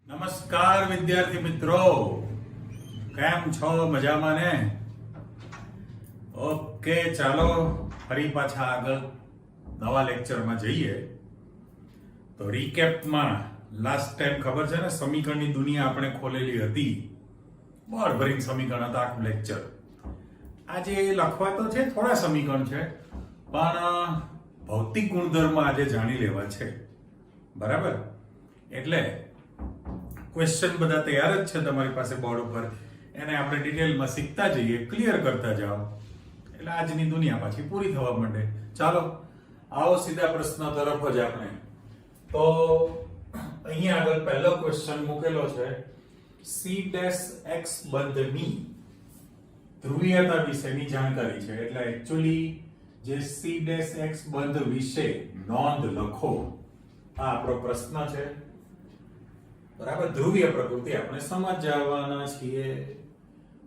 નમસ્કાર વિદ્યાર્થી મિત્રો, કેમ છો? મજામાં ને? ઓકે, ચાલો ફરી પાછા આગળ નવા લેક્ચરમાં જઈએ. તો રીકેપમાં લાસ્ટ ટાઈમ ખબર છે ને, સમીકરણની દુનિયા આપણે ખોલેલી હતી. બળ ભરીને સમીકરણ હતા આખું લેક્ચર. આજે લખવા તો છે, થોડા સમીકરણ છે, પણ ભૌતિક ગુણધર્મ આજે જાણી લેવા છે. બરાબર? એટલે ક્વેશ્ચન બધા તૈયાર જ છે તમારી પાસે બોર્ડ ઉપર, એને આપણે ડિટેલમાં શીખતા જઈએ, ક્લિયર કરતા જાઓ, એટલે આજની દુનિયા પાછી પૂરી થવા માંડે. ચાલો આવો સીધા પ્રશ્ન તરફ જ આપણે. તો અહીંયા આગળ પહેલો ક્વેશ્ચન મૂકેલો છે, C' x બંધની ધ્રુવીયતા વિશેની જાણકારી છે. એટલે એકચ્યુઅલી જે C' x બંધ વિશે નોંધ લખો, આ આપણો પ્રશ્ન છે. બરાબર? ધ્રુવીય પ્રકૃતિ આપણે સમજવાના છીએ.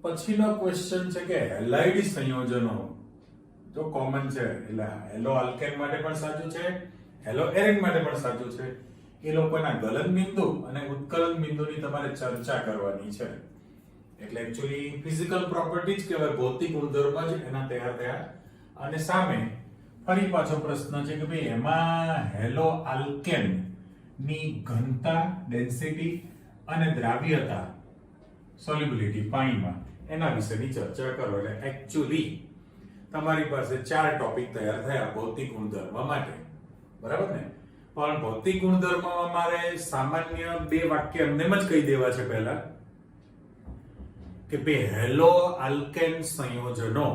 પછીનો ક્વેશ્ચન છે કે હેલાઇડ સંયોજનો જો કોમન છે, એટલે હેલો આલ્કેન માટે પણ સાચું છે, હેલો એરેન માટે પણ સાચું છે. એ લોકોના ગલન બિંદુ અને ઉત્કલન બિંદુની તમારે ચર્ચા કરવાની છે. એટલે એકચ્યુઅલી ફિઝિકલ પ્રોપર્ટી જ કહેવાય, ભૌતિક ગુણધર્મ જ એના તૈયાર થયા. અને સામે ફરી પાછો પ્રશ્ન છે કે ભાઈ એમાં હેલો આલ્કેન ની ઘનતા, ડેન્સિટી અને દ્રાવ્યતા, સોલ્યુબિલિટી પાણીમાં, એના વિશેની ચર્ચા કરો. એટલે એકચ્યુઅલી તમારી પાસે 4 ટોપિક તૈયાર થયા ભૌતિક ગુણધર્મ માટે. બરાબર ને? પણ ભૌતિક ગુણધર્મમાં મારે સામાન્ય 2 વાક્ય એમનેમ જ કહી દેવા છે પહેલા, કે બે હેલો આલ્કેન સંયોજનો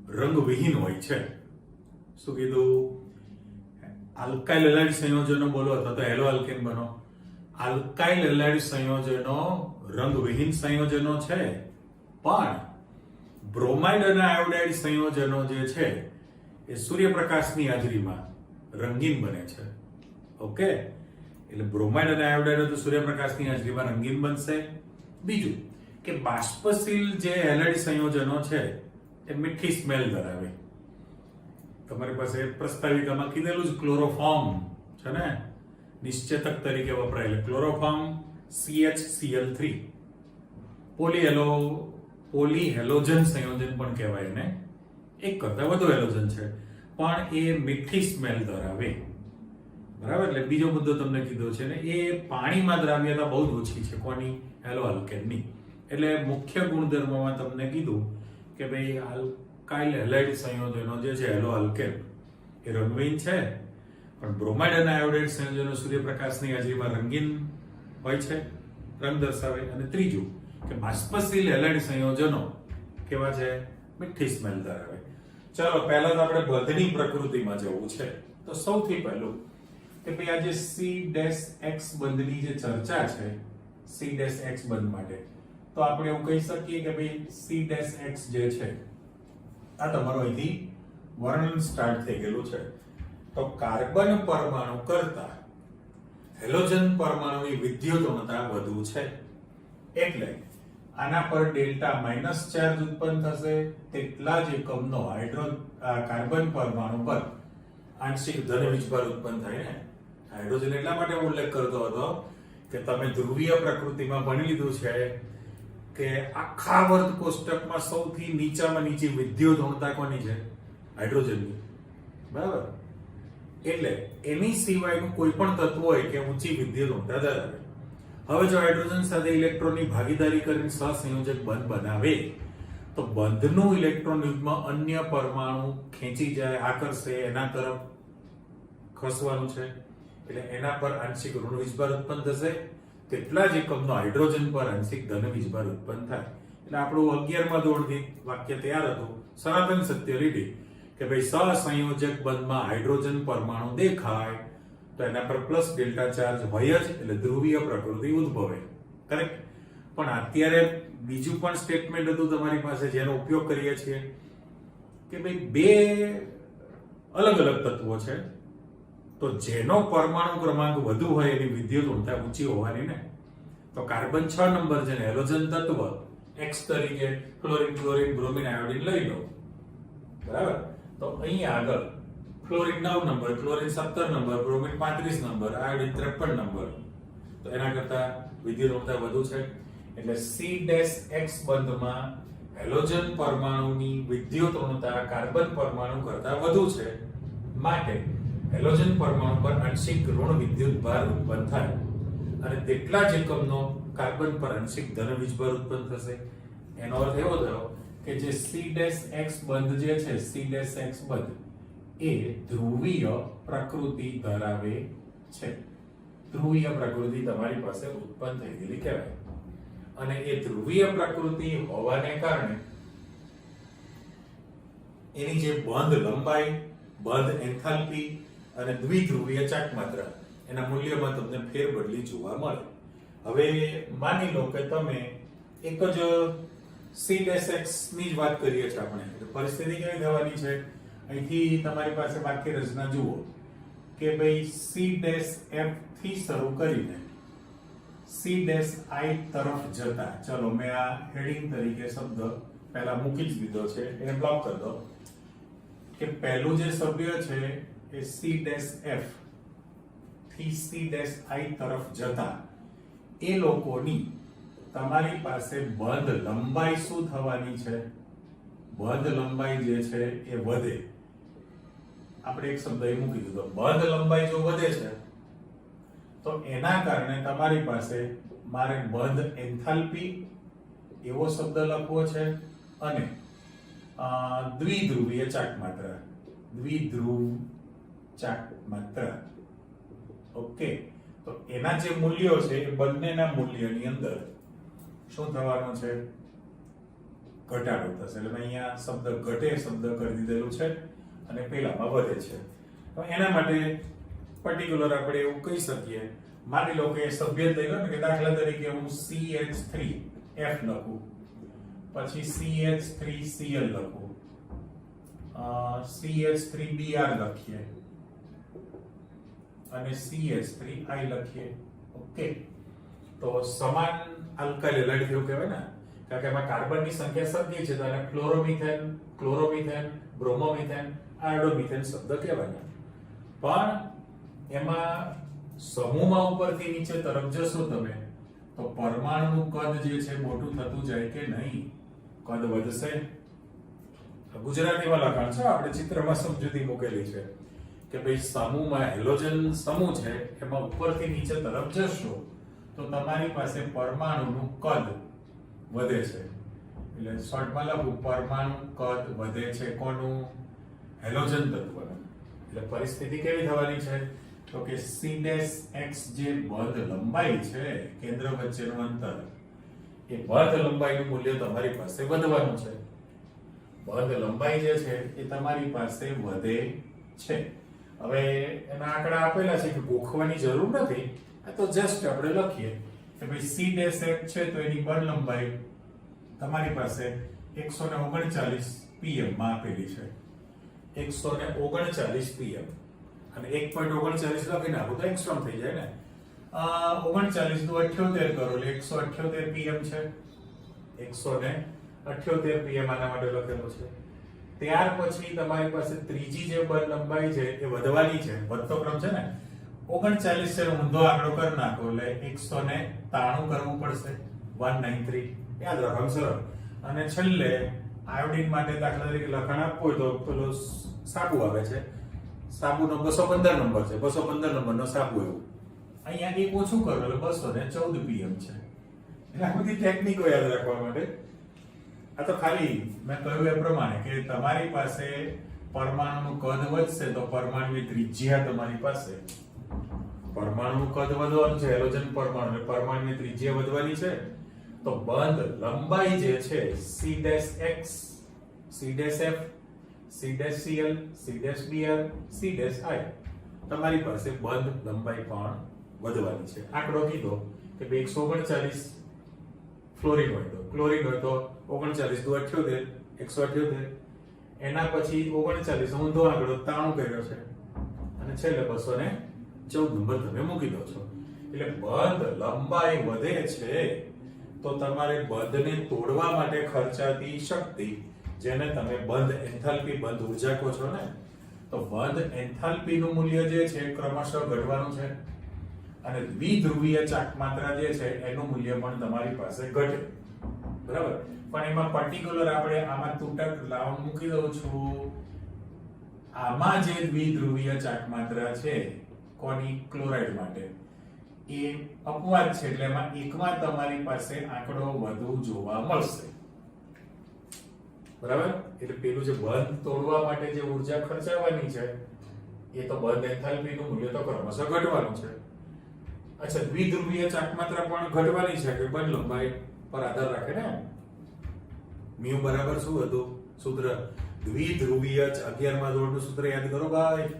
રંગવિહીન હોય છે. શું કીધું? આલ્કાઇલ હેલાઇડ સંયોજનો બોલો અથવા તો હેલો આલ્કેન બનો. આલ્કાઇલ હેલાઇડ સંયોજનો રંગવિહીન સંયોજનો છે, પણ બ્રોમાઇડ અને આયોડાઇડ સંયોજનો જે છે એ સૂર્યપ્રકાશની હાજરીમાં રંગીન બને છે. ઓકે, એટલે બ્રોમાઇડ અને આયોડાઇડ તો સૂર્યપ્રકાશની હાજરીમાં રંગીન બનશે. બીજું કે બાષ્પશીલ જે હેલાઇડ સંયોજનો છે એ મીઠી સ્મેલ ધરાવે. તમારી પાસે પ્રસ્તાવિકામાં કીધેલું જ ક્લોરોફોર્મ છે ને, નિશ્ચેતક તરીકે વપરાય. એટલે ક્લોરોફોર્મ CHCl3 પોલીહેલોજન સંયોજન પણ કહેવાય એને. એક કરતા વધુ હેલોજન છે, પણ એ મીઠી સ્મેલ ધરાવે. બરાબર? એટલે બીજો મુદ્દો તમને કીધો છે ને, એ પાણીમાં દ્રાવ્યતા બહુ જ ઓછી છે. કોની? હેલો આલ્કેનની. એટલે મુખ્ય ગુણધર્મમાં તમને કીધું કે ભાઈ આલ્કાઇલ હેલાઇડ સંયોજનો જે છે હેલો આલ્કેન એ રંગહીન છે, પણ બ્રોમાઇડ અને આયોડાઇડ સંયોજનો સૂર્યપ્રકાશની હાજરીમાં રંગીન હોય છે, રંગ દર્શાવે. અને ત્રીજું કે બાષ્પશીલ હેલાઇડ સંયોજનો કેવા છે? મીઠી સ્મેલ ધરાવે. ચાલો પહેલા તો આપણે બંધની પ્રકૃતિમાં જવું છે. તો સૌથી પહેલું કે ભાઈ આ જે C' x બંધની જે ચર્ચા છે, C' x બંધ માટે, તો આપણે એવું કહી શકીએ કે ભાઈ C' x જે છે આ તમારો અહીંથી વર્ણન સ્ટાર્ટ થઈ ગયેલું છે. તો કાર્બન પરમાણુ કરતા હેલોજન પરમાણુની વિદ્યુતણતા વધુ છે, એટલે આના પર ડેલ્ટા માઇનસ ચાર્જ ઉત્પન્ન થશે. તેટલા જ એકમનો કાર્બન પરમાણુ પર આંશિક ધન વીજભાર ઉત્પન્ન થાય ને. હાઇડ્રોજન એટલા માટે ઉલ્લેખ કરતો હતો કે તમે ધ્રુવીય પ્રકૃતિમાં ભણી લીધું છે કે આખા વર્ગ કોષ્ટકમાં સૌથી નીચામાં નીચી વિદ્યુતણતા કોની છે? હાઇડ્રોજનની. બરાબર? એટલે એની સિવાયનું કોઈ પણ તત્વ હોય કે ઊંચી વિદ્યુતણતા ધરાવે. હવે જો હાઇડ્રોજન સાથે ઇલેક્ટ્રોનની ભાગીદારી કરીને સહસંયોજક બંધ બનાવે, તો બંધનું ઇલેક્ટ્રોન યુગ્મ અન્ય પરમાણુ ખેંચી જાય, આકર્ષે, એના તરફ ખસવાનું છે. એટલે એના પર આંશિક ઋણ વીજભાર ઉત્પન્ન થશે. તેટલા જ એકમનો હાઇડ્રોજન પર આંશિક ધન વીજભાર ઉત્પન્ન થાય. એટલે આપણું 11મા ધોરણથી વાક્ય તૈયાર હતું, સનાતન સત્ય લીધી કે ભાઈ સહસંયોજક બંધમાં હાઇડ્રોજન પરમાણુ દેખાય તો એના પર પ્લસ ડેલ્ટા ચાર્જ હોય જ, એટલે ધ્રુવીય પ્રકૃતિ ઉદ્ભવે. કરેક્ટ? પણ અત્યારે બીજું પણ સ્ટેટમેન્ટ હતું તમારી પાસે જેનો ઉપયોગ કરીએ છીએ કે ભાઈ 2 અલગ અલગ તત્વો છે, તો જેનો પરમાણુ ક્રમાંક વધુ હોય એની વિદ્યુતણતા ઊંચી હોવાની ને. તો કાર્બન 6 નંબર છે ને હેલોજન તત્વ X તરીકે ક્લોરીન, ક્લોરીન, બ્રોમિન, આયોડિન લઈ લો. બરાબર? તો અહીંયા આગળ chlorine 9 number, chlorine 17 number, bromine 35 number, iodine 53 number. તો એના કરતા વિદ્યુત ઋણતા વધુ છે, એટલે C' બંધમાં હેલોજન પરમાણુની વિદ્યુત ઋણતા કાર્બન પરમાણુ કરતા વધુ છે, માટે હેલોજન પરમાણુ પર આંશિક ઋણ વિદ્યુત ભાર ઉત્પન્ન થાય અને તેટલા જ એકમનો કાર્બન પર આંશિક ધન વીજભાર ઉત્પન્ન થશે. એનો અર્થ એવો થયો કે જે C' બંધ જે છે, C' બંધ એ ધ્રુવીય પ્રકૃતિ ધરાવે છે. ધ્રુવીય પ્રકૃતિ તમારી પાસે ઉત્પન્ન થઈ ગયેલી કહેવાય. અને એ ધ્રુવીય પ્રકૃતિ હોવાને કારણે એની જે બંધ લંબાઈ, બંધ એન્થાલ્પી અને દ્વિધ્રુવીય ચાકમાત્રા એના મૂલ્યમાં તમને ફેરબદલી જોવા મળે. હવે માની લો કે તમે એક જ C'(x) ની જ વાત કરીએ છીએ આપણે, તો પરિસ્થિતિ કેવી થવાની છે? અહીંથી તમારી પાસે વાક્ય રચના જુઓ કે ભાઈ C'(f) થી શરૂ કરીને C' I તરફ જતા, ચલો મેં આ હેડિંગ તરીકે શબ્દ પહેલા મૂકી જ દીધો છે, એ બ્લોક કરી દો કે પહેલું જે સભ્ય છે એ C'(f) થી C' I તરફ જતા એ લોકોની તમારી પાસે બંધ લંબાઈ શું થવાની છે? બંધ લંબાઈ જે છે એ વધે. આપણે એક શબ્દ એ મૂકી દીધો, બંધ લંબાઈ જો વધે છે તો એના કારણે તમારી પાસે મારે બંધ એન્થાલ્પી એવો શબ્દ લખવો છે અને દ્વિધ્રુવીય ચાકમાત્રા, દ્વિધ્રુવ ચાકમાત્રા. ઓકે, તો એના જે મૂલ્યો છે એ બંનેના મૂલ્યની અંદર શું થવાનું છે? ઘટાડો થશે. એટલે અહીંયા શબ્દ ઘટે શબ્દ કરી દીધેલું છે અને પેલામાં વધે છે. તો એના માટે પર્ટિક્યુલર આપણે એવું કહી શકીએ, માની લો કે સભ્ય લઈ લો ને કે દાખલા તરીકે હું CH3F લખું, પછી CH3Cl લખું, CH3Br લખીએ અને CH3I લખીએ. ઓકે, તો સમાન આલ્કાઇલ હેલાઇડ થયું કહેવાય ને, કારણ કે એમાં કાર્બનની સંખ્યા સરખી છે, તો એને ક્લોરોમિથેન, ક્લોરોમિથેન, બ્રોમોમિથેન, આયોડોમિથેન શબ્દ કહેવાય. પણ એમાં સમૂહમાં ઉપરથી નીચે તરફ જશો તમે તો પરમાણુનું કદ જે છે મોટું થતું જાય કે નહીં? કદ વધશે. ગુજરાતીમાં લખાણ છે, આપણે ચિત્રમાં સમજૂતી મૂકેલી છે કે ભાઈ સમૂહમાં હેલોજન સમૂહ છે, એમાં ઉપરથી નીચે તરફ જશો તો તમારી પાસે પરમાણુનું કદ વધે છે. એટલે શોર્ટમાં લખું, પરમાણુ કદ વધે છે. કોનું? હેલોજન તત્વનું. એટલે પરિસ્થિતિ કેવી થવાની છે? તો કે C'(x) જે બંધ લંબાઈ છે, કેન્દ્ર વચ્ચેનું અંતર, એ બંધ લંબાઈનું મૂલ્ય તમારી પાસે વધવાનું છે. બંધ લંબાઈ જે છે એ તમારી પાસે વધે છે. હવે એના આંકડા આપેલા છે કે ગોખવાની જરૂર નથી, આ તો જસ્ટ આપણે લખીએ કે ભાઈ C'(x) છે તો એની બંધ લંબાઈ તમારી પાસે 139 pm માં આપેલી છે. 139 pm અને 1.39 લખી નાખો તો એંગસ્ટ્રોમ થઈ જાય ને. 39 નું 78 કરો એટલે 178 pm છે. 178 pm આના માટે લખેલો છે. ત્યાર પછી તમારી પાસે ત્રીજી જે બંધ લંબાઈ છે એ વધવાની છે, વધતો ક્રમ છે ને. 39 છે ઊંધો આંકડો કરી નાખો એટલે 193 કરવું પડશે. 193 યાદ રાખો, સરળ. અને છેલ્લે આયોડિન માટે દાખલા તરીકે લખાણ આપવું હોય તો પેલો સાબુ આવે છે, સાબુનો 215 નંબર છે, 215 નંબરનો સાબુ. એવું અહીંયા એક ઓછું કરો એટલે 214 pm છે. એટલે આ બધી ટેકનિકો યાદ રાખવા માટે. આ તો ખાલી મેં કહ્યું એ પ્રમાણે કે તમારી પાસે પરમાણુનું કદ વધશે તો પરમાણુની ત્રિજ્યા તમારી પાસે, પરમાણુનું કદ વધવાનું છે, હેલોજન પરમાણુ, પરમાણુની ત્રિજ્યા વધવાની છે, તો બંધ લંબાઈ જે છે C'(x), C'(f), C'(cl), C'(br), C'(i) તમારી પાસે બંધ લંબાઈ પણ વધવાની છે. આંકડો કીધો કે 139 ફ્લોરિન હોય તો, ક્લોરિન હોય તો 39 દુ 78, 178. એના પછી 39 ઊંધો આંકડો 93 કર્યો છે અને છેલ્લે 214 નંબર તમે મૂકી દો છો. એટલે બંધ લંબાઈ વધે છે તો તમારે બંધને તોડવા માટે ખર્ચાતી શક્તિ, જેને તમે બંધ એન્થાલ્પી, બંધ ઉર્જા કહો છો ને, તો બંધ એન્થાલ્પી નું મૂલ્ય જે છે ક્રમશઃ ઘટવાનું છે. અને દ્વિધ્રુવીય ચાકમાત્રા જે છે એનું મૂલ્ય પણ તમારી પાસે ઘટે, બરાબર. પણ એમાં પર્ટિક્યુલર આપણે આમાં તૂટક લાવ મૂકી દઉં છું. આમાં જે દ્વિધ્રુવીય ચાકમાત્રા છે કોની, ક્લોરાઇડ માટે, એ અપવાદ છે, એટલે એમાં એકમાં તમારી પાસે આંકડો વધુ જોવા મળશે, બરાબર. એટલે પેલું જે બંધ તોડવા માટે જે ઊર્જા ખર્ચાવાની છે એ તો બંધ એન્થાલ્પીનું મૂલ્ય તો ક્રમશઃ ઘટવાનું છે. અચ્છા, દ્વિધ્રુવીય ચાકમાત્રા પણ ઘટવાની છે કે બંધ લંબાઈ પર આધાર રાખે ને. મ્યુ બરાબર શું હતું સૂત્ર? દ્વિધ્રુવીય 11મા ધોરણનું સૂત્ર યાદ કરો ભાઈ,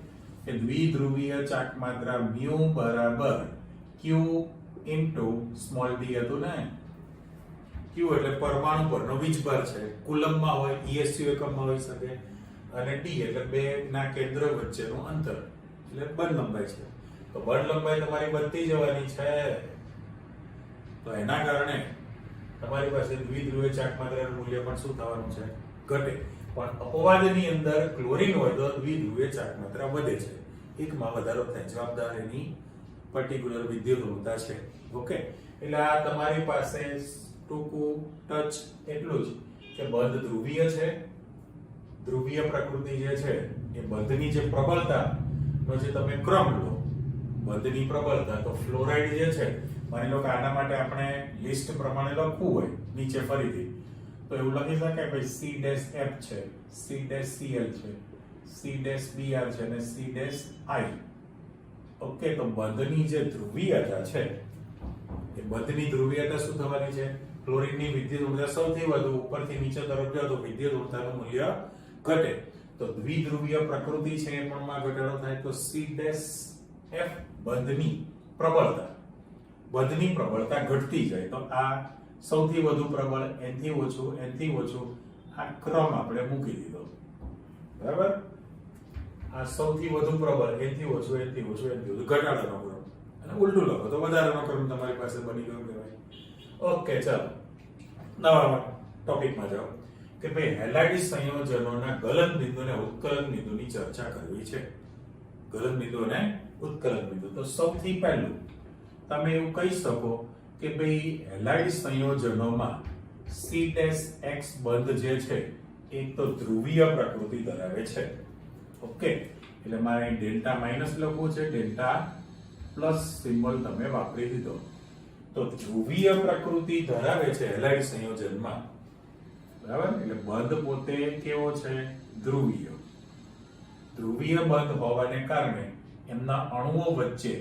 કે દ્વિધ્રુવીય ચાકમાત્રા મ્યુ બરાબર q ઇન્ટુ સ્મોલ d હતું ને. q એટલે પરમાણુ પરનો વીજભાર છે, કુલમમાં હોય, ESU એકમમાં હોઈ શકે, અને d એટલે બે ના કેન્દ્ર વચ્ચેનું અંતર, એટલે બંધ લંબાઈ છે. તો બંધ લંબાઈ તમારી વધતી જવાની છે, તો એના કારણે તમારી પાસે દ્વિધ્રુવીય ચાકમાત્રાનું મૂલ્ય પણ શું થવાનું છે? ઘટે. પણ અપવાદની અંદર ક્લોરીન હોય તો દ્વિધ્રુવીય ચાકમાત્રા વધે છે, એકમાં વધારો થાય. જવાબદાર એની પર્ટિક્યુલર વિદ્યુતઋણતા છે. ઓકે, એટલે આ તમારી પાસે ટૂંકું ટચ એટલું જ કે બંધ ધ્રુવીય છે. ધ્રુવીય પ્રકૃતિ જે છે એ બંધની જે પ્રબળતા નો જે તમે ક્રમ લો, બંધની પ્રબળતા, તો ફ્લોરાઇડ જે છે, માની લો કે આના માટે આપણે લિસ્ટ પ્રમાણે લખવું હોય નીચે ફરીથી, તો એવું લખી શકાય ભાઈ C-F છે, C-Cl છે, C-Br છે અને C-I. ઓકે, તો બંધની જે ધ્રુવીયતા છે એ બંધની ધ્રુવીયતા શું થવાની છે? ક્લોરીનની વિદ્યુત ઊર્જા સૌથી વધુ ઉપરથી નીચે તરફ જાય તો વિદ્યુત ઊર્જાનું મૂલ્ય ઘટે. તો દ્વિધ્રુવીય પ્રકૃતિ છે એ પણ માં ઘટાડો થાય. તો C-F બંધની પ્રબળતા ઘટતી જાય. તો આ સૌથી વધુ પ્રબળ, એનથી ઓછું, આ ક્રમ આપણે મૂકી દીધો, બરાબર. આ સૌથી વધુ પ્રબળ, એનથી ઓછું, ઘટાડાનો ક્રમ, અને ઉલટું લખો તો વધારાનો ક્રમ તમારી પાસે બની ગયો કહેવાય. ઓકે, ચાલો નવા ટોપિકમાં જાઓ કે ભાઈ હેલાઇડ સંયોજનોના ગલન બિંદુ અને ઉત્કલન બિંદુની ચર્ચા કરવી છે. ગલન બિંદુ અને ઉત્કલન બિંદુ. તો સૌથી પહેલું તમે એવું કહી શકો કે ભાઈ હેલાઇડ સંયોજનોમાં C-X બંધ જે છે એક તો ધ્રુવીય પ્રકૃતિ ધરાવે છે. ઓકે, એટલે મારે ડેલ્ટા માઇનસ લખવું છે, ડેલ્ટા પ્લસ સિમ્બોલ તમે વાપરી દીધો. તો ધ્રુવીય પ્રકૃતિ ધરાવે છે હેલાઇડ સંયોજનમાં, બરાબર. એટલે બંધ પોતે કેવો છે? ધ્રુવીય. ધ્રુવીય બંધ હોવાને કારણે એમના અણુઓ વચ્ચે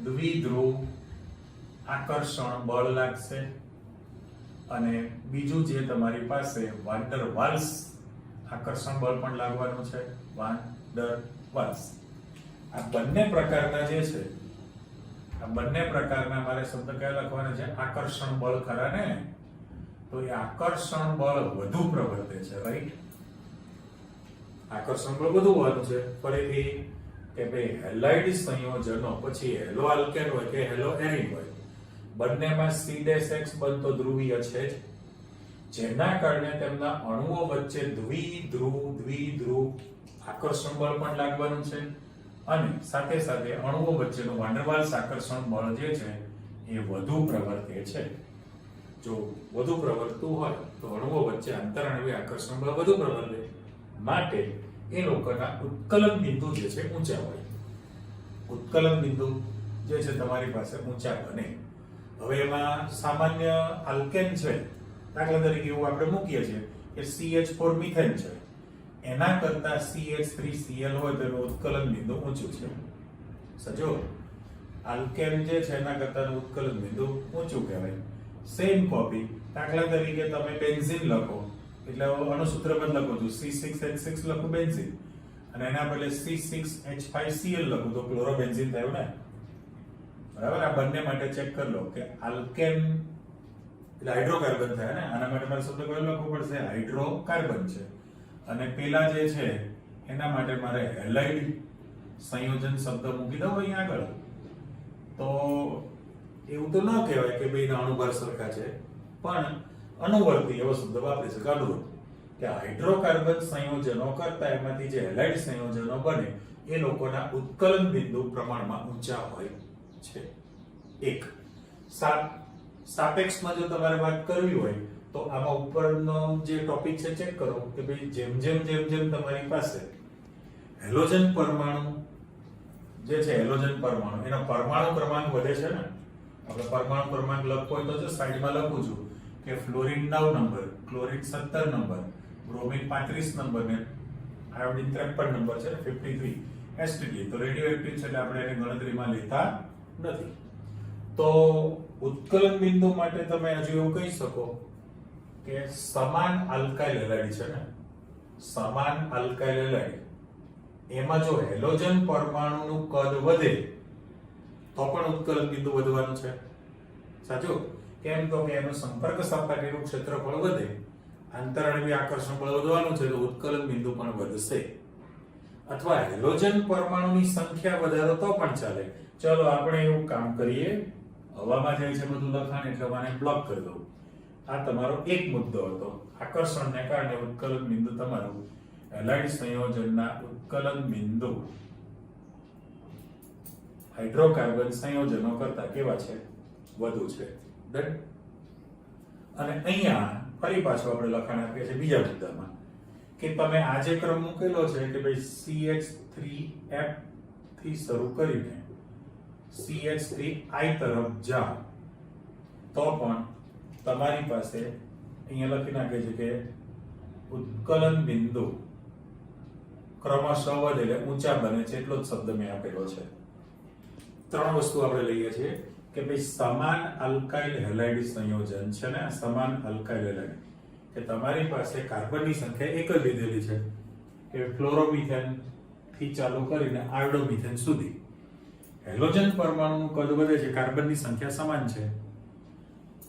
દ્વિધ્રુવ આકર્ષણ બળ લાગશે. અને બીજું જે તમારી પાસે વાન ડર વાલ્સ આકર્ષણ બળ પણ લાગવાનું છે, વાન ડર વાલ્સ. આ બંને પ્રકારના જે છે, આ બંને પ્રકારના મારે શબ્દ કયા લખવાના છે? આકર્ષણ બળ ખરા ને. તો એ આકર્ષણ બળ વધુ પ્રવર્તે છે, રાઈટ. આકર્ષણ બળ વધુ હોવાનું છે. ફરીથી કે ભાઈ હેલાઇડ સંયોજનો, પછી હેલો આલ્કેન હોય કે હેલો એરિન હોય, બંનેમાં C-X બંધ તો ધ્રુવીય છે જ, જેના કારણે તેમના અણુઓ વચ્ચે દ્વિધ્રુવ આકર્ષણ બળ પણ લાગવાનું છે. અને સાથે સાથે અણુઓ વચ્ચેનું વાન ડર વાલ્સ આકર્ષણ બળ જે છે એ વધુ પ્રવર્તે છે. જો વધુ પ્રવર્તતું હોય તો અણુઓ વચ્ચે આંતરાણુવીય આકર્ષણ બળ વધુ પ્રવર્તે, માટે એ લોકોના ઉત્કલન બિંદુ જે છે ઊંચા હોય. ઉત્કલન બિંદુ જે છે તમારી પાસે ઊંચા બને. હવે એમાં સામાન્ય આલ્કેન છે, દાખલા તરીકે એવું આપણે મૂકીએ છીએ કે CH4 મિથેન છે, એના કરતા CH3Cl હોય તો એનું ઉત્કલન બિંદુ ઊંચું છે. સજો આલ્કેન જે છે એના કરતા ઉત્કલન બિંદુ ઊંચું કહેવાય. સેમ કોપી, દાખલા તરીકે તમે બેન્ઝીન લખો, એટલે અણુસૂત્ર બદલો છો, C6H6 લખો બેન્ઝીન, અને એના બદલે C6H5Cl લખો તો ક્લોરોબેન્ઝીન થયું ને, બરાબર. આ બંને માટે ચેક કરી લો કે આલ્કેન એટલે હાઇડ્રોકાર્બન થાય ને, આના માટે મારે શબ્દ કયો લખવો પડશે? હાઇડ્રોકાર્બન છે. અને પેલા જે છે એના માટે મારે હેલાઇડ સંયોજન શબ્દ મૂકી દઉં અહીં આગળ. તો એવું તો ન કહેવાય કે બેના અણુભાર સરખા છે, પણ અનુવર્તી એવો શબ્દ વાપરી શકાય. કે હાઇડ્રોકાર્બન સંયોજનો કરતા એમાંથી જે હેલાઇડ સંયોજનો બને એ લોકોના ઉત્કલન બિંદુ પ્રમાણમાં ઊંચા હોય છે. એક સાપેક્ષમાં જો તમારે વાત કરવી હોય તો આમાં ઉપરનો જે ટોપિક છે ચેક કરો કે ભાઈ જેમ જેમ તમારી પાસે હેલોજન પરમાણુ જે છે હેલોજન પરમાણુ એનો પરમાણુ ક્રમાંક વધે છે ને, આપણે પરમાણુ ક્રમાંક લખવો હોય તો જો સાઈડમાં લખું છું કે fluorine 9 number, chlorine 17 number, bromine 35 number ને આયોડિન 53 નંબર છે 53 એસટીડી. તો રેડિયોએક્ટિવ છે એટલે આપણે એને ગણતરીમાં લેતા નથી. તો ઉત્કલન બિંદુ માટે તમે હજુ એવું કહી શકો કે સમાન આલ્કાઇલ હેલાઇડ છે ને, સમાન આલ્કાઇલ હેલાઇડ એમાં જો હેલોજન પરમાણુનું કદ વધે તો પણ ઉત્કલન બિંદુ વધવાનું છે. સાચું? કેમ તો કે એનું સંપર્ક સપાટીનું ક્ષેત્રફળ વધે, આંતરાણવીય આકર્ષણ બળ વધવાનું છે તો ઉત્કલન બિંદુ પણ વધશે. અથવા હેલોજન પરમાણુની સંખ્યા વધારો તો પણ ચાલે. ચલો આપણે એવું કામ કરીએ, હવામાં જાય છે બધું લખાણ એટલે મને બ્લોક કરી દઉં. આ તમારો એક મુદ્દો હતો. આકર્ષણને કારણે ઉત્કલન બિંદુ તમારું હેલાઇડ સંયોજનના ઉત્કલન બિંદુ હાઇડ્રોકાર્બન સંયોજનો કરતા કેવા છે? વધુ છે. ડન. અને અહીંયા ફરી પાછું આપણે લખાણ આપીએ છીએ બીજા મુદ્દામાં કે તમે આ જે ક્રમ મૂકેલો છે કે ભાઈ CH3F થી શરૂ કરીને CH3I તરફ જાઓ તો પણ તમારી પાસે અહીંયા લખી નાખે છે કે ઉત્કલન બિંદુ ક્રમશઃ વધે એટલે ઊંચા બને છે, એટલો જ શબ્દ મેં આપેલો છે. ત્રણ વસ્તુ આપણે લઈએ છીએ કે ભાઈ સમાન આલ્કાઇલ હેલાઇડ સંયોજન છે ને, સમાન આલ્કાઇલ હેલાઇડ કે તમારી પાસે કાર્બનની સંખ્યા એક જ લીધેલી છે કે ફ્લોરોમિથેન થી ચાલુ કરીને આયોડોમિથેન સુધી. હેલોજન પરમાણુનું કદ વધે છે, કાર્બનની સંખ્યા સમાન છે,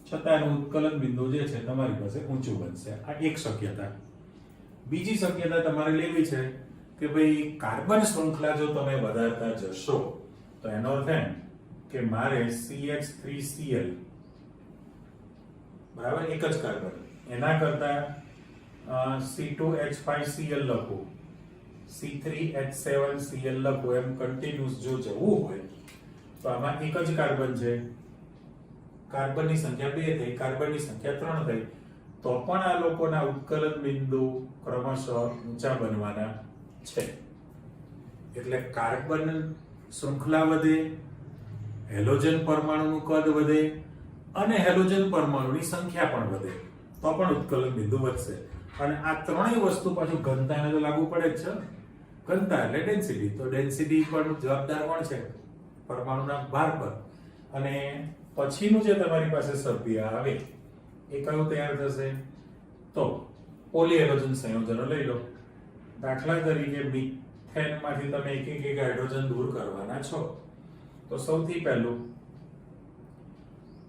છતાં એનું ઉત્કલન બિંદુ જે છે તમારી પાસે ઊંચું બનશે. આ એક શક્યતા. બીજી શક્યતા તમારે લેવી છે કે ભાઈ કાર્બન શૃંખલા જો તમે વધારતા જશો તો એનો અર્થ એમ કે મારે CH3Cl બરાબર એક જ કાર્બન એના કરતા C2H5Cl લખું, C3H7Cl લખું, એમ કન્ટિન્યુઅસ જો જવું હોય તો આમાં એક જ કાર્બન છે, કાર્બનની સંખ્યા 2 થઈ, કાર્બનની સંખ્યા 3 થઈ, તો પણ આ લોકોના ઉત્કલન બિંદુ ક્રમશઃ ઊંચા બનવાના છે. એટલે કાર્બન શૃંખલા વધે, હેલોજન પરમાણુનું કદ વધે અને હેલોજન પરમાણુની સંખ્યા પણ વધે તો પણ ઉત્કલન બિંદુ વધશે. અને આ ત્રણેય વસ્તુ પાછું ઘનતાને તો લાગુ પડે જ છે. ઘનતા એટલે ડેન્સિટી, તો ડેન્સિટી પણ જવાબદાર કોણ છે? પરમાણુના ભાર પર. અને પછીનું જે તમારી પાસે સભ્ય આવે એ કયું તૈયાર થશે? તો પોલીહેલોજન સંયોજનો લઈ લો. દાખલા તરીકે મિથેનમાંથી તમે એક હાઇડ્રોજન દૂર કરવાના છો તો સૌથી પહેલું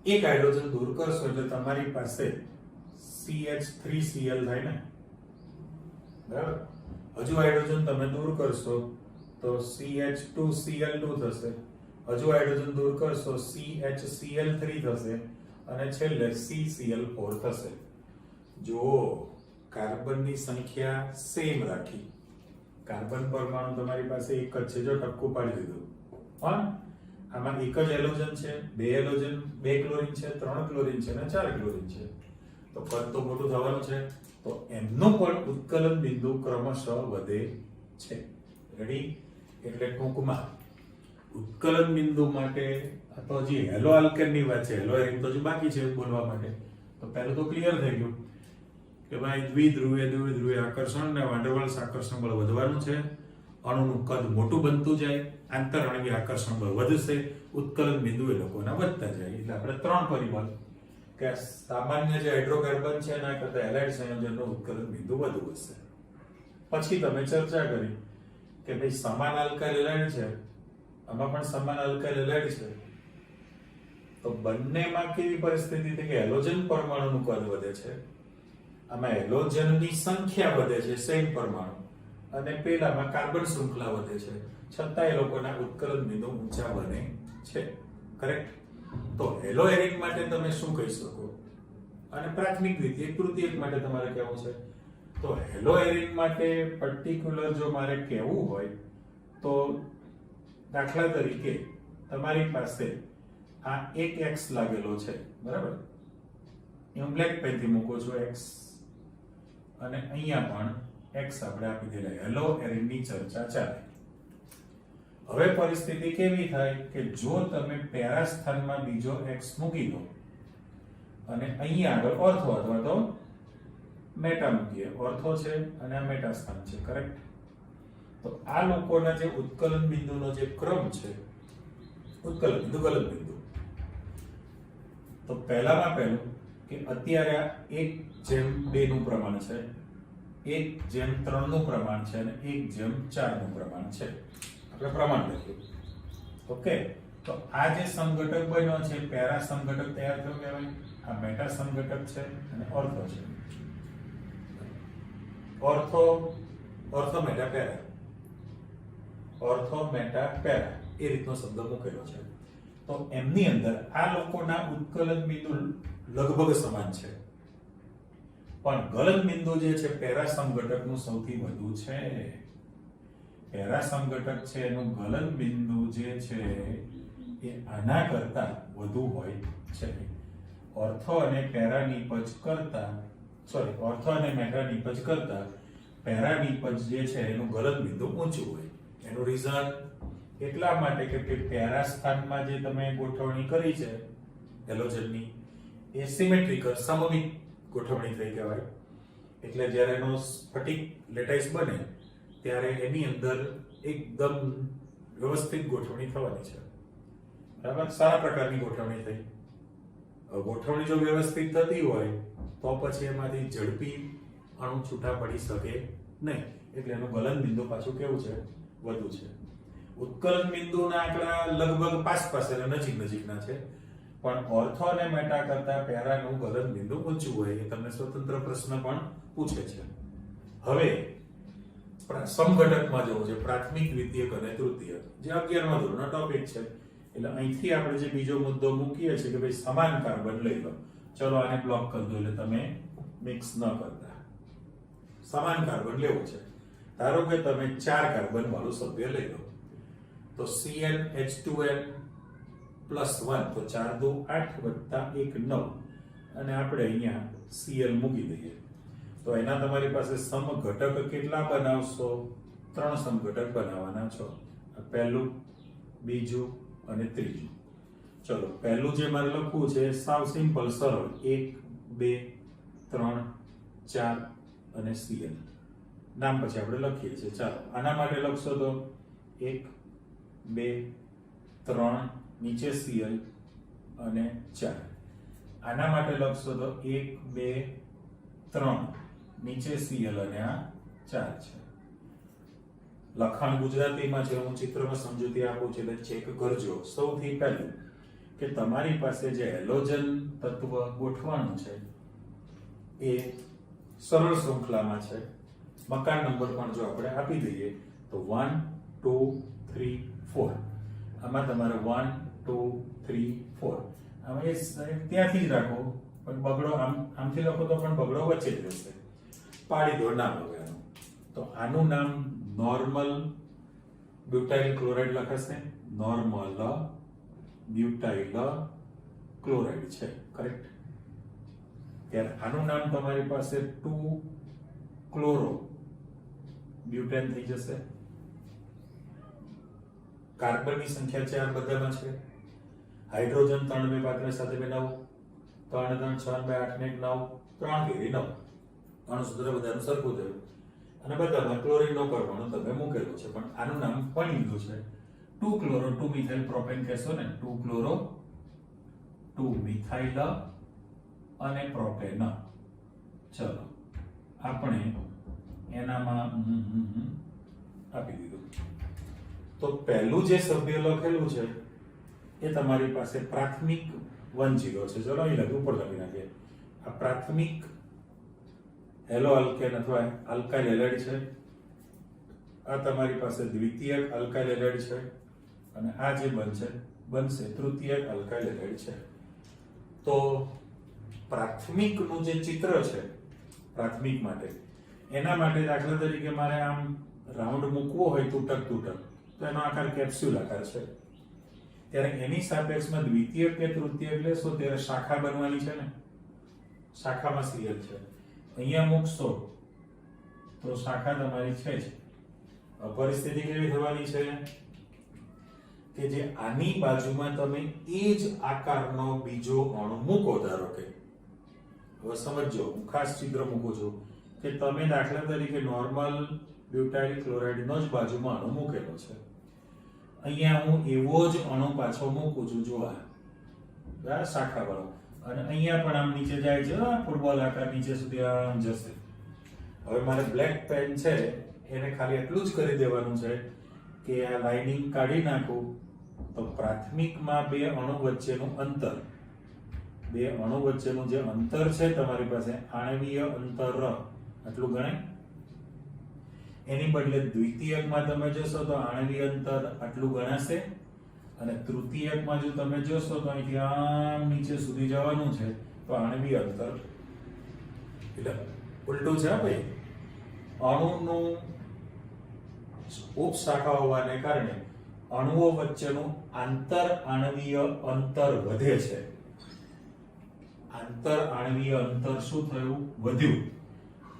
એક હાઇડ્રોજન દૂર કરશો એટલે તમારી પાસે CH3Cl થાય ને, બરાબર? હજુ હાઇડ્રોજન તમે દૂર કરશો તો CH2Cl2 થશે, હજુ હાઇડ્રોજન દૂર કરશો CHCl3 થશે અને છેલ્લે CCl4 થશે. જો કાર્બનની સંખ્યા સેમ રાખી, કાર્બન પરમાણુ તમારી પાસે એક જ છે, જો ટપકું પાડી દીધું પણ આમાં એક જ હેલોજન છે, બે હેલોજન, બે ક્લોરીન છે, 3 ક્લોરીન છે અને 4 ક્લોરીન છે, તો કદ તો મોટું થવાનું છે, તો એમનો પણ ઉત્કલન બિંદુ ક્રમશઃ વધે છે. રેડી? એટલે ટૂંકમાં ઉત્કલન બિંદુ માટે તો હજી હેલો આલ્કેનની વાત છે, હેલો એરિન તો હજી બાકી છે બોલવા માટે. તો પહેલું તો ક્લિયર થઈ ગયું કે ભાઈ દ્વિધ્રુવીય આકર્ષણ અને વાન ડેર વાલ્સ આકર્ષણ બળ વધવાનું છે, અણુનું કદ મોટું બનતું જાય, આંતરાણવીય આકર્ષણ બળ વધશે, ઉત્કલન બિંદુ એ લોકોના વધતા જાય. એટલે આપણે ત્રણ પરિબળ કે સામાન્ય જે હાઇડ્રોકાર્બન છે એના કરતા હેલાઇડ સંયોજનનું ઉત્કલન બિંદુ વધુ હશે. પછી તમે ચર્ચા કરી કે ભાઈ સમાન આલ્કાઇલ હેલાઇડ છે, આમાં પણ સમાન આલ્કાઇલ હેલાઇડ છે, તો બંનેમાં કેવી પરિસ્થિતિ છે કે હેલોજન પરમાણુનું કદ વધે છે, આમાં હેલોજનની સંખ્યા વધે છે સેમ પરમાણુ, અને પેલામાં કાર્બન શૃંખલા વધે છે, છતાં એ લોકોના ઉત્કલન બિંદુ ઊંચા બને છે. કરેક્ટ? તો હેલો એરિન માટે તમે શું કહી શકો? અને પ્રાથમિક દ્વિતીયક તૃતીયક માટે તમારે કહેવું છે. તો હેલો એરિન માટે પર્ટિક્યુલર જો મારે કહેવું હોય તો દાખલા તરીકે તમારી પાસે આ એક x લાગેલો છે, બરાબર? હું બ્લેક પેનથી મૂકું છું x, અને અહીંયા પણ x આપણે આપી દીધા. હેલો એરેની ચર્ચા ચાલે. હવે પરિસ્થિતિ કેવી થાય કે જો તમે પેરા સ્થાનમાં બીજો x મૂકી દો અને અહીંયા આગળ ઓર્થો અથવા તો મેટા મૂકીએ. ઓર્થો છે અને આ મેટા સ્થાન છે, કરેક્ટ? તો આ લોકોના જે ઉત્કલન બિંદુનો જે ક્રમ છે, ઉત્કલન બિંદુ, ગલન બિંદુ, તો પહેલામાં પહેલું કે અત્યારે આ 1:2 નું પ્રમાણ છે, 1:3 નું પ્રમાણ છે અને 1:4 નું પ્રમાણ છે. આપણે પ્રમાણ લખ્યું. ઓકે, તો આ જે સમઘટક બન્યો છે, પેરા સમઘટક તૈયાર થયો કહેવાય. આ મેટા સમઘટક છે અને ઓર્થો છે. Ortho meta para, ortho meta para, એ રીતનો શબ્દ મૂકેલો છે. તો એમની અંદર આ લોકોના ઉત્કલન બિંદુ લગભગ સમાન છે, પણ ગલન બિંદુ જે છે પેરા સમઘટકનું સૌથી વધુ છે. પેરા સમઘટક છે એનું ગલન બિંદુ જે છે એ આના કરતા વધુ હોય છે. ઓર્થો અને પેરા નિપજ કરતા, સોરી, ઓર્થો અને મેટા નિપજ કરતા પેરા નિપજ જે છે એનું ગલન બિંદુ ઊંચું હોય. એનું રીઝન એટલા માટે કે પેરા સ્થાનમાં જે તમે ગોઠવણી કરી છે હેલોજનની, એ સિમેટ્રિકલ, સમમિત ગોઠવણી થઈ કહેવાય. એટલે જ્યારે એનો સ્ફટિક લેટાઈસ બને ત્યારે એની અંદર એકદમ વ્યવસ્થિત ગોઠવણી થવાની છે, બરાબર? સારા પ્રકારની ગોઠવણી થઈ. ગોઠવણી જો વ્યવસ્થિત થતી હોય તો પછી એમાંથી ઝડપી અણુ છૂટા પડી શકે નહીં. એટલે એનું ગલન બિંદુ પાછું કેવું છે? વધુ છે. ઉત્કલન બિંદુના આંકડા લગભગ પાસ એટલે નજીકના છે, પણ ઓર્થો અને મેટા કરતા પેરાનું ગલન બિંદુ ઊંચું હોય. એ તમને સ્વતંત્ર પ્રશ્ન પણ પૂછે છે. હવે સમઘટકમાં જવું છે, પ્રાથમિક, દ્વિતીયક અને તૃતીયક, જે 11મા ધોરણનો ટોપિક છે. એટલે અહીંથી આપણે જે બીજો મુદ્દો મૂકીએ છીએ કે ભાઈ સમાન કાર્બન લઈ લો. ચલો આને બ્લોક કરી દો એટલે તમે મિક્સ ન કરતા. સમાન કાર્બન લેવું છે. ધારો કે તમે 4 કાર્બન વાળું સભ્ય લઈ લો, તો CnH2n +1, તો 4 2 8 + 1 9, અને આપણે અહીંયા Cl મૂકી દઈએ. તો એના તમારી પાસે સમઘટક કેટલા બનાવશો? 3 સમઘટક બનાવવાના છો. પહેલું, બીજું અને ત્રીજું. ચલો, પહેલું જે મારે લખવું છે સાવ સિમ્પલ, સરળ, 1 2 3 4 અને Cl. નામ પછી આપણે લખીએ છીએ. ચાલો, આના માટે લખશો તો 1 2 3 નીચે Cl અને 4. આના માટે લખશો તો 1 2 3 નીચે Cl અને આ 4 છે. લખાણ ગુજરાતીમાં છે, હું ચિત્રમાં સમજૂતી આપું છું એટલે ચેક કરજો. સૌથી પહેલું કે તમારી પાસે જે હેલોજન તત્વ ગોઠવાનું છે એ સરળ શૃંખલામાં છે. મકાન નંબર પણ જો આપણે આપી દઈએ તો 1 2 3 4. આમાં તમારે 1 2 3 4. આમાં એ ત્યાંથી જ રાખો, પણ બગડો આમથી લખો તો પણ બગડો વચ્ચે જ રહેશે. પાડી દો નામ હવે આનું. તો આનું નામ નોર્મલ બ્યુટાઇલ ક્લોરાઇડ લખાશે. નોર્મલ બ્યુટાઇલ ક્લોરાઇડ છે, કરેક્ટ? ત્યારે આનું નામ તમારી પાસે 2 ક્લોરો બ્યુટેન થઈ જશે. કાર્બનની સંખ્યા 4 બધામાં છે. હાઇડ્રોજન 3 2 પાત્ર સાથે 9, 3 3 6 2 8 ને 9, 3 કેરી 9. અણુસૂત્ર બધાનું સરખું થયું અને બધામાં ક્લોરીનનો પરમાણુ તમે મૂકેલો છે, પણ આનું નામ પણ લીધું છે 2 ક્લોરો 2 મિથાઇલ પ્રોપેન કહેશો ને. 2 ક્લોરો 2 મિથાઇલ અને પ્રોપેન. ચલો, આપણે એનામાં આપી દીધું. તો પહેલું જે સભ્ય લખેલું છે એ તમારી પાસે પ્રાથમિક 10 છે. ચલો અહીં લખી, ઉપર લખી નાખીએ. આ પ્રાથમિક હેલો આલ્કેન અથવા આલ્કાઇલ હેલાઇડ છે. આ તમારી પાસે દ્વિતીયક આલ્કાઇલ હેલાઇડ છે, અને આ જે બનશે તૃતીયક આલ્કાઇલ હેલાઇડ છે. તો પ્રાથમિકનું જે ચિત્ર છે પ્રાથમિક માટે, એના માટે દાખલા તરીકે મારે આમ રાઉન્ડ મૂકવો હોય તૂટક તો એનો આકાર કેપ્સ્યુલ આકાર છે. ત્યારે એની સાપેક્ષમાં દ્વિતીયક કે તૃતીયક લેશો ત્યારે શાખા બનવાની છે ને, શાખામાં સીએલ છે. અહીંયા મૂકશો તો શાખા તમારી છે જ. પરિસ્થિતિ કેવી થવાની છે કે જે આની બાજુમાં તમે એ જ આકારનો બીજો અણુ મૂકો. ધારો કે હવે સમજો, હું ખાસ ચિત્ર મૂકું છું કે તમે દાખલા તરીકે નોર્મલ બ્યુટાઇલ ક્લોરાઇડનો જ બાજુમાં અણુ મૂકેલો છે. અહીંયા હું એવો જ અણુ પાછો મૂકું છું. જો આ શાખા વાળો, અને અહીંયા પણ આમ નીચે જાય છે, ફૂટબોલ આકાર નીચે સુધી આમ જશે. હવે મારે બ્લેક પેન છે એને ખાલી એટલું જ કરી દેવાનું છે કે આ લાઇનિંગ કાઢી નાખું તો પ્રાથમિકમાં બે અણુ વચ્ચેનું અંતર, બે અણુ વચ્ચેનું જે અંતર છે તમારી પાસે આણ્વીય અંતર આટલું ગણાય. એની બદલે દ્વિતીયકમાં તમે જોશો તો આણ્વીય અંતર આટલું ગણાશે, અને તૃતીયકમાં જો તમે જોશો તો અહીંથી આમ નીચે સુધી જવાનું છે તો આણ્વીય અંતર, એટલે ઉલટું છે ભાઈ. અણુનું ઉપશાખા હોવાને કારણે અણુઓ વચ્ચેનું આંતર આણ્વીય અંતર વધે છે. આંતર આણ્વીય અંતર શું થયું? વધ્યું.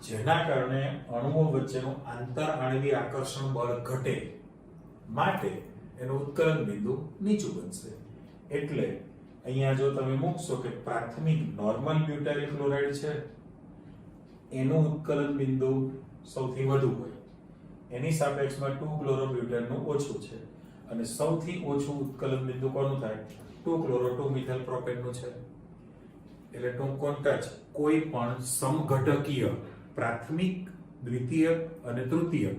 જેના કારણે અણુઓ વચ્ચેનું આંતર આણ્વીય આકર્ષણ બળ ઘટે, માટે એનું ઉત્કલન બિંદુ નીચું બનશે. એટલે અહીંયા જો તમે મૂકશો કે પ્રાથમિક નોર્મલ બ્યુટાઇલ ક્લોરાઇડ છે એનું ઉત્કલન બિંદુ સૌથી વધુ હોય, એની સાપેક્ષમાં 2-ક્લોરોબ્યુટાનનું ઓછું છે, અને સૌથી ઓછું ઉત્કલન બિંદુ કોનું થાય? 2-ક્લોરો-2-મિથાઇલ પ્રોપેનનું છે. એટલે ટૂંકો ટચ કોઈ પણ સમઘટકીય પ્રાથમિક, દ્વિતીયક અને તૃતીયક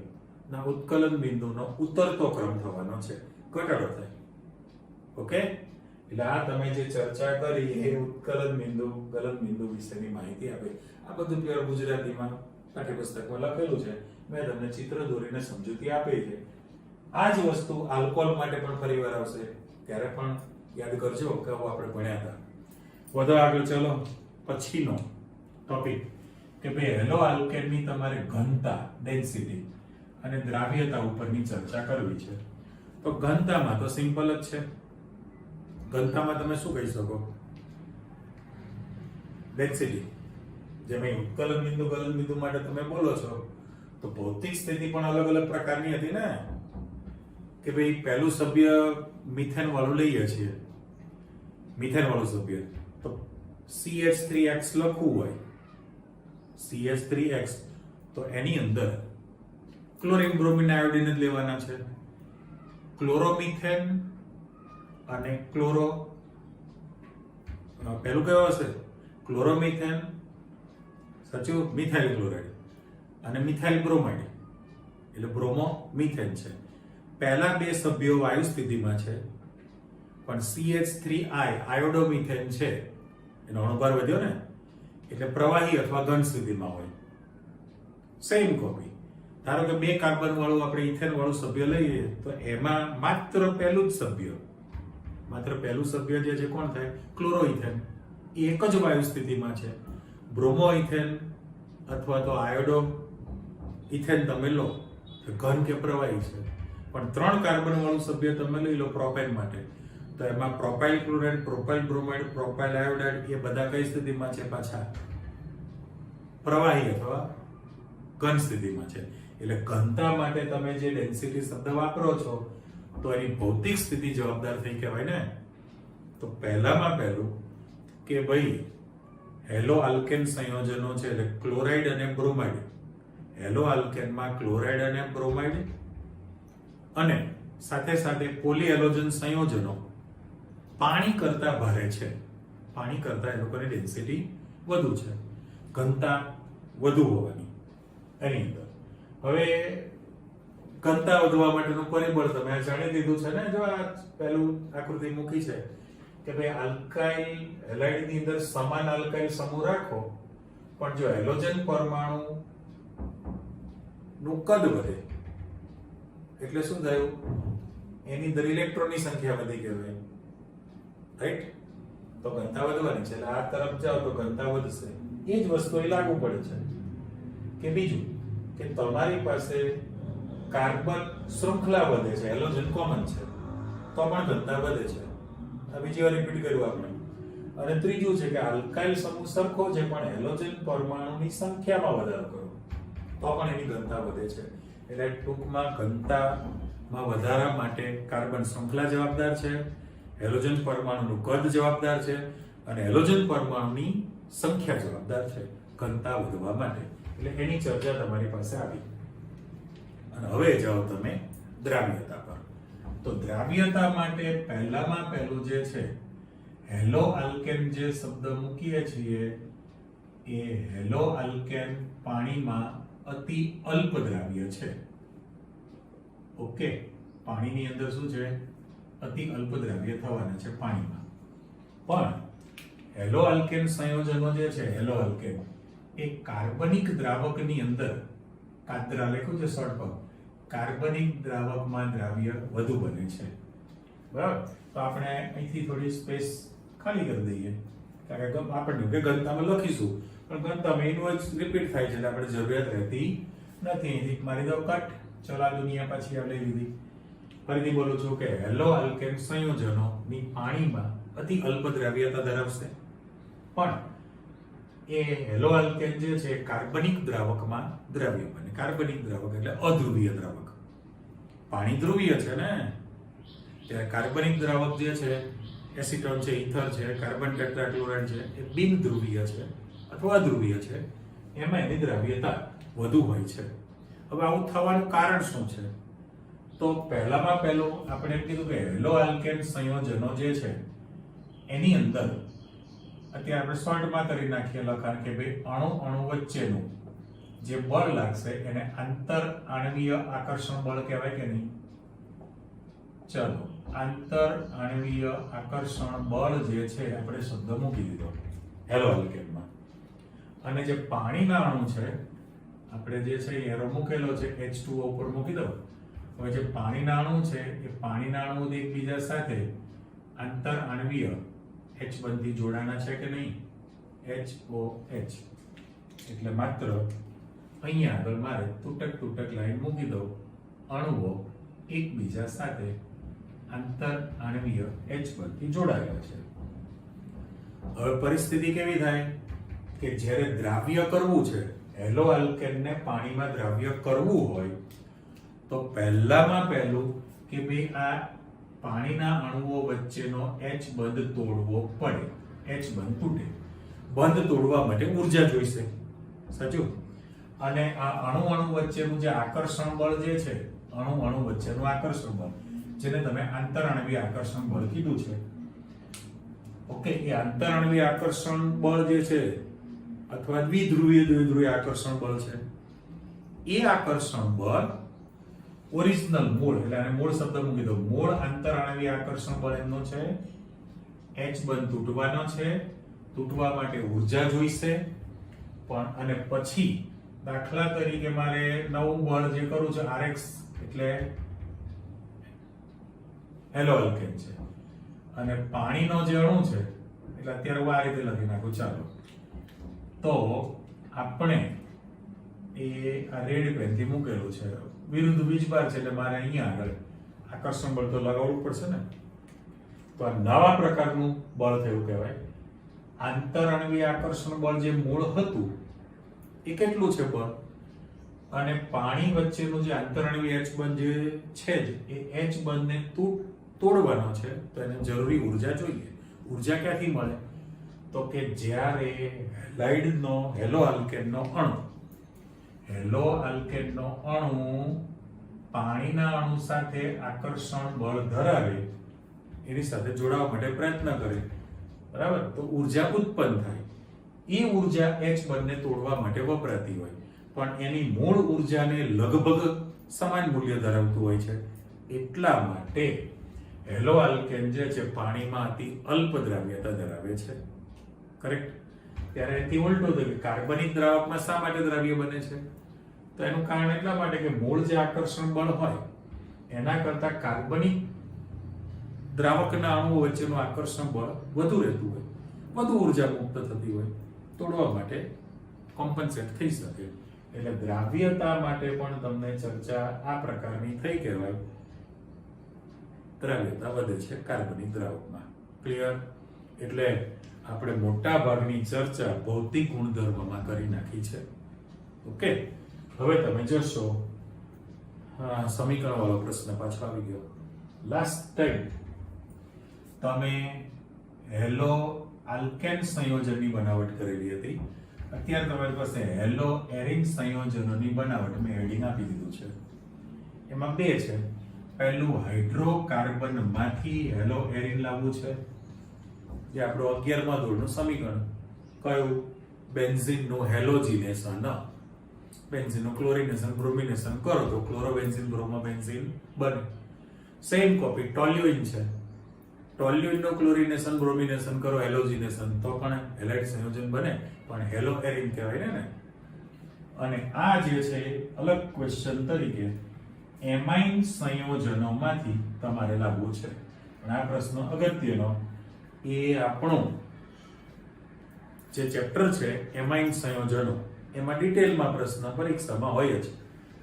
ના ઉત્કલન બિંદુનો ઉતરતો ક્રમ થવાનો છે, ઘટાડો થાય. ઓકે, એટલે આ તમે જે ચર્ચા કરી એ ઉત્કલન બિંદુ, ગલન બિંદુ વિશેની માહિતી આપી. આ બધું પ્યોર ગુજરાતીમાં પાઠ્યપુસ્તકમાં લખેલું છે. મેં તમને ચિત્ર દોરીને સમજૂતી આપી છે. આ જ વસ્તુ આલ્કોહોલ માટે પણ ફરીવાર આવશે, ત્યારે પણ યાદ કરજો કે આપણે ભણ્યા હતા. વધુ આગળ ચલો, પછીનો ટોપિક કે ભાઈ હેલો આલ્કેનની તમારે ઘનતા, ડેન્સિટી અને દ્રાવ્યતા ઉપરની ચર્ચા કરવી છે. તો ઘનતામાં તો સિમ્પલ જ છે. ઘનતામાં તમે શું કહી શકો? ડેન્સિટી. જેમ ઉત્કલન બિંદુ, ગલન બિંદુ માટે તમે બોલો છો તો ભૌતિક સ્થિતિ પણ અલગ અલગ પ્રકારની હતી ને, કે ભાઈ પહેલું સભ્ય મિથેન વાળું લઈએ છીએ, મિથેન વાળું સભ્ય તો CH3X લખવું હોય, CH3X, તો એની અંદર ક્લોરીન, બ્રોમિન, આયોડિન જ લેવાના છે. ક્લોરોમિથેન અને ક્લોરો, પહેલું કયો હશે? ક્લોરોમિથેન, સાચું, મિથાઇલ ક્લોરાઇડ અને મિથાઇલ બ્રોમાઇડ, એટલે બ્રોમો મિથેન છે. પહેલા બે સભ્યો વાયુ સ્થિતિમાં છે, પણ CH3I આયોડોમિથેન છે, એનો અણુભાર વધ્યો ને, એટલે પ્રવાહી અથવા ઘન સ્થિતિમાં હોય. Same copy. ધારો કે 2 કાર્બન વાળું આપણે ઇથેન વાળું સભ્ય લઈએ તો એમાં માત્ર પહેલું જ સભ્ય, માત્ર પહેલું સભ્ય જે છે કોણ થાય? ક્લોરોઇથેન. એ એક જ વાયુ સ્થિતિમાં છે. બ્રોમોઇથેન અથવા તો આયોડો ઇથેન તમે લો તો ઘન કે પ્રવાહી છે. પણ 3 કાર્બન વાળું સભ્ય તમે લઈ લો પ્રોપેન માટે, તો એમાં propyl chloride, propyl bromide, propyl iodide એ બધા કઈ સ્થિતિમાં છે? પાછા પ્રવાહી અથવા ઘન સ્થિતિમાં છે. એટલે ઘનતા માટે તમે જે ડેન્સિટી શબ્દ વાપરો છો તો એની ભૌતિક સ્થિતિ જવાબદાર થઈ કહેવાય ને. તો પહેલામાં પહેલું કે ભાઈ હેલો આલ્કેન સંયોજનો છે, એટલે ક્લોરાઇડ અને બ્રોમાઇડ. હેલો આલ્કેનમાં ક્લોરાઇડ અને બ્રોમાઇડ અને સાથે સાથે પોલીહેલોજન સંયોજનો પાણી કરતા ભારે છે. પાણી કરતા એ લોકોની ડેન્સિટી વધુ છે, ઘનતા વધુ હોવાની એની અંદર. હવે ઘનતા વધવા માટેનું પરિબળ તમે જાણી લીધું છે ને. જો આ પહેલું આકૃતિ મૂકી છે કે ભાઈ આલ્કાઇલ હેલાઇડ ની અંદર સમાન આલ્કાઇલ સમૂહ રાખો, પણ જો હેલોજન પરમાણુ નું કદ વધે એટલે શું થયું? એની અંદર ઇલેક્ટ્રોનની સંખ્યા વધી કહેવાય, રાઈટ? તો ઘનતા વધવાની છે, એટલે આ તરફ જાઓ તો ઘનતા વધશે. એ જ વસ્તુ એ લાગુ પડે છે કે બીજું કે તમારી પાસે કાર્બન શૃંખલા વધે છે, હેલોજન કોમન છે, તો પણ ઘનતા વધે છે. આ બીજી વાર રિપીટ કર્યું આપણે. અને ત્રીજું છે કે આલ્કાઇલ સમૂહ સરખો છે પણ હેલોજન પરમાણુની સંખ્યામાં વધારો કરો તો પણ એની ઘનતા વધે છે. એટલે ટૂંકમાં ઘનતામાં વધારા માટે કાર્બન શૃંખલા જવાબદાર છે, હેલોજન પરમાણુનું કદ જવાબદાર છે અને હેલોજન પરમાણુની સંખ્યા જવાબદાર છે ઘનતા વધવા માટે. એટલે એની ચર્ચા તમારી પાસે આવી. અને હવે જાઓ તમે દ્રાવ્યતા પર. તો દ્રાવ્યતા માટે પહેલામાં પહેલું જે છે હેલો આલ્કેન જે શબ્દ મૂકીએ છીએ એ હેલો આલ્કેન પાણીમાં અતિ અલ્પ દ્રાવ્ય છે. ઓકે, પાણીની અંદર શું છે? અતિ અલ્પ દ્રાવ્ય થવાના છે પાણીમાં. પણ હેલો આલ્કેન સંયોજનો જે છે હેલો આલ્કેન એ કાર્બનિક દ્રાવકની અંદર કાદરા લખ્યું છે શોર્ટ પર, કાર્બનિક દ્રાવકમાં દ્રાવ્ય વધુ બને છે. બરાબર? તો આપણે અહીંથી થોડી સ્પેસ ખાલી કરી દઈએ કારણ કે આપણને કે ઘનતામાં લખીશું પણ ઘનતામાં એનું જ રિપીટ થાય છે એટલે આપણે જરૂરિયાત રહેતી નથી. અહીંથી મારી દો કટ. ચલો આ દુનિયા પાછી આપણે લીધી. ફરીથી બોલું છું કે હેલો આલ્કેન સંયોજનોની પાણીમાં અતિ અલ્પ દ્રાવ્યતા ધરાવશે પણ એ હેલો આલ્કેન જે છે કાર્બનિક દ્રાવકમાં દ્રાવ્ય બને. કાર્બનિક દ્રાવક એટલે અધ્રુવીય દ્રાવક. પાણી ધ્રુવીય છે ને, ત્યારે કાર્બનિક દ્રાવક જે છે એસિટોન છે, ઇથર છે, કાર્બન ટેટ્રાક્લોરાઇડ છે એ બિન ધ્રુવીય છે અથવા અધ્રુવીય છે, એમાં એની દ્રાવ્યતા વધુ હોય છે. હવે આવું થવાનું કારણ શું છે? તો પહેલામાં પહેલું આપણે એમ કીધું કે હેલો આલ્કેન સંયોજનો જે છે એની અંદર અત્યારે આપણે શોર્ટમાં કરી નાખીએ લખાણ કે ભાઈ અણુ વચ્ચેનું જે બળ લાગશે એને આંતર આણ્વીય આકર્ષણ બળ કહેવાય કે નહીં? ચલો, આંતર આણ્વીય આકર્ષણ બળ જે છે આપણે શબ્દ મૂકી દીધો હેલો આલ્કેનમાં. અને જે પાણીના અણુ છે આપણે જે છે એરો મૂકેલો છે H2O ઉપર મૂકી દો. હવે જે પાણીના અણુ છે એ પાણીના અણુ એકબીજા સાથે આંતર આણ્વીય H બંધથી જોડાણા છે કે નહીં? HOH. એટલે માત્ર અહીંયા આગળ મારે તૂટક લાઈન મૂકી દો. અણુઓ એકબીજા સાથે આંતર આણ્વીય H બંધથી જોડાયેલા છે. હવે પરિસ્થિતિ કેવી થાય કે જ્યારે દ્રાવ્ય કરવું છે, હેલો આલ્કેનને પાણીમાં દ્રાવ્ય કરવું હોય તો પહેલામાં પહેલું કે ભાઈ આ પાણીના અણુઓ વચ્ચેનો H બંધ તોડવો પડે. H બંધ તૂટે. બંધ તોડવા માટે ઊર્જા જોઈશે. સાચું? અને આ અણુ વચ્ચેનું જે આકર્ષણ બળ જે છે, અણુ વચ્ચેનું આકર્ષણ બળ જેને તમે આંતરઆણ્વીય આકર્ષણ બળ કીધું છે. ઓકે, એ આંતરઆણ્વીય આકર્ષણ બળ જે છે અથવા દ્વિધ્રુવીય આકર્ષણ બળ છે, એ આકર્ષણ બળ ઓરિજિનલ મૂળ એટલે આને મૂળ શબ્દ મૂકી દો. મૂળ આંતરઆણ્વીય આકર્ષણ બળ એમનો છે H બંધ તૂટવાનો છે. તૂટવા માટે ઊર્જા જોઈશે પણ અને પછી દાખલા તરીકે મારે નવું બળ જે કરવું છે RX એટલે હેલો આલ્કેન છે અને પાણીનો જે અણુ છે એટલે અત્યારે હું આ રીતે લખી નાખું. ચાલો, તો આપણે એ આ રેડ પેનથી મૂકેલું છે, વિરુદ્ધ વીજભાર છે એટલે મારે અહીંયા આગળ આકર્ષણ બળ તો લગાવવું પડશે ને. તો આ નવા પ્રકારનું બળ થયું કહેવાય. આંતરઆણ્વીય આકર્ષણ બળ જે મૂળ હતું એ કેટલું છે બળ, અને પાણી વચ્ચેનું જે આંતરઆણ્વીય H બંધ જે છે જ એ H બંધને તોડવાનો છે તો એને જરૂરી ઊર્જા જોઈએ. ઊર્જા ક્યાંથી મળે? તો કે જ્યારે હેલો આલ્કેનનો અણુ પાણીના અણુ સાથે આકર્ષણ બળ ધરાવે એની સાથે જોડાવા માટે પ્રયત્ન કરે, બરાબર, તો ઊર્જા ઉત્પન્ન થાય. એ ઊર્જા H બંધને તોડવા માટે વપરાતી હોય પણ એની મૂળ ઊર્જાને લગભગ સમાન મૂલ્ય ધરાવતું હોય છે. એટલા માટે હેલો આલ્કેન જે છે પાણીમાં અતિ અલ્પ દ્રાવ્યતા ધરાવે છે. કરેક્ટ? ત્યારે એથી ઉલટું થયું કે કાર્બનિક દ્રાવકમાં શા માટે દ્રાવ્ય બને છે? તો એનું કારણ એટલા માટે કે મૂળ જે આકર્ષણ બળ હોય એના કરતા કાર્બનિક દ્રાવકના અણુઓ વચ્ચેનું આકર્ષણ બળ વધુ રહેતું હોય, વધુ ઊર્જા મુક્ત થતી હોય, તોડવા માટે કોમ્પન્સેટ થઈ શકે. એટલે દ્રાવ્યતા માટે પણ તમને ચર્ચા આ પ્રકારની થઈ કહેવાય. દ્રાવ્યતા વધે છે કાર્બનિક દ્રાવકમાં. ક્લિયર? એટલે આપણે મોટા ભાગની ચર્ચા ભૌતિક ગુણધર્મમાં કરી નાખી છે. ઓકે, હવે તમે જોશો સમીકરણ વાળો પ્રશ્ન પાછો આવી ગયો. લાસ્ટ ટાઈમ તમે હેલો આલ્કેન સંયોજનની બનાવટ કરેલી હતી. અત્યારે તમારી પાસે હેલો એરિન સંયોજનોની બનાવટ મેં હેડિંગ આપી દીધું છે. એમાં બે છે. પહેલું હાઇડ્રોકાર્બન માંથી હેલો એરિન લાવવું છે, જે આપણું 11મા ધોરણનું સમીકરણ. કયું? બેન્ઝીનનું હેલોજિનેશન. બેન્ઝીનનું ક્લોરિનેશન બ્રોમિનેશન કરો તો ક્લોરોબેન્ઝીન બ્રોમોબેન્ઝીન બને. સેમ કોપી ટોલ્યુઇન છે. ટોલ્યુઇનનું ક્લોરિનેશન બ્રોમિનેશન કરો હેલોજિનેશન તો પણ હેલાઇડ સંયોજન બને, પણ હેલો એરિન કહેવાય ને. અને આ જે છે અલગ ક્વેશ્ચન તરીકે એમાઇન સંયોજનોમાંથી તમારે લાવવું છે. પણ આ પ્રશ્ન અગત્યનો એ આપણું જે ચેપ્ટર છે એમાઇન સંયોજનો, એમાં ડિટેલમાં પ્રશ્ન પરીક્ષામાં હોય જ.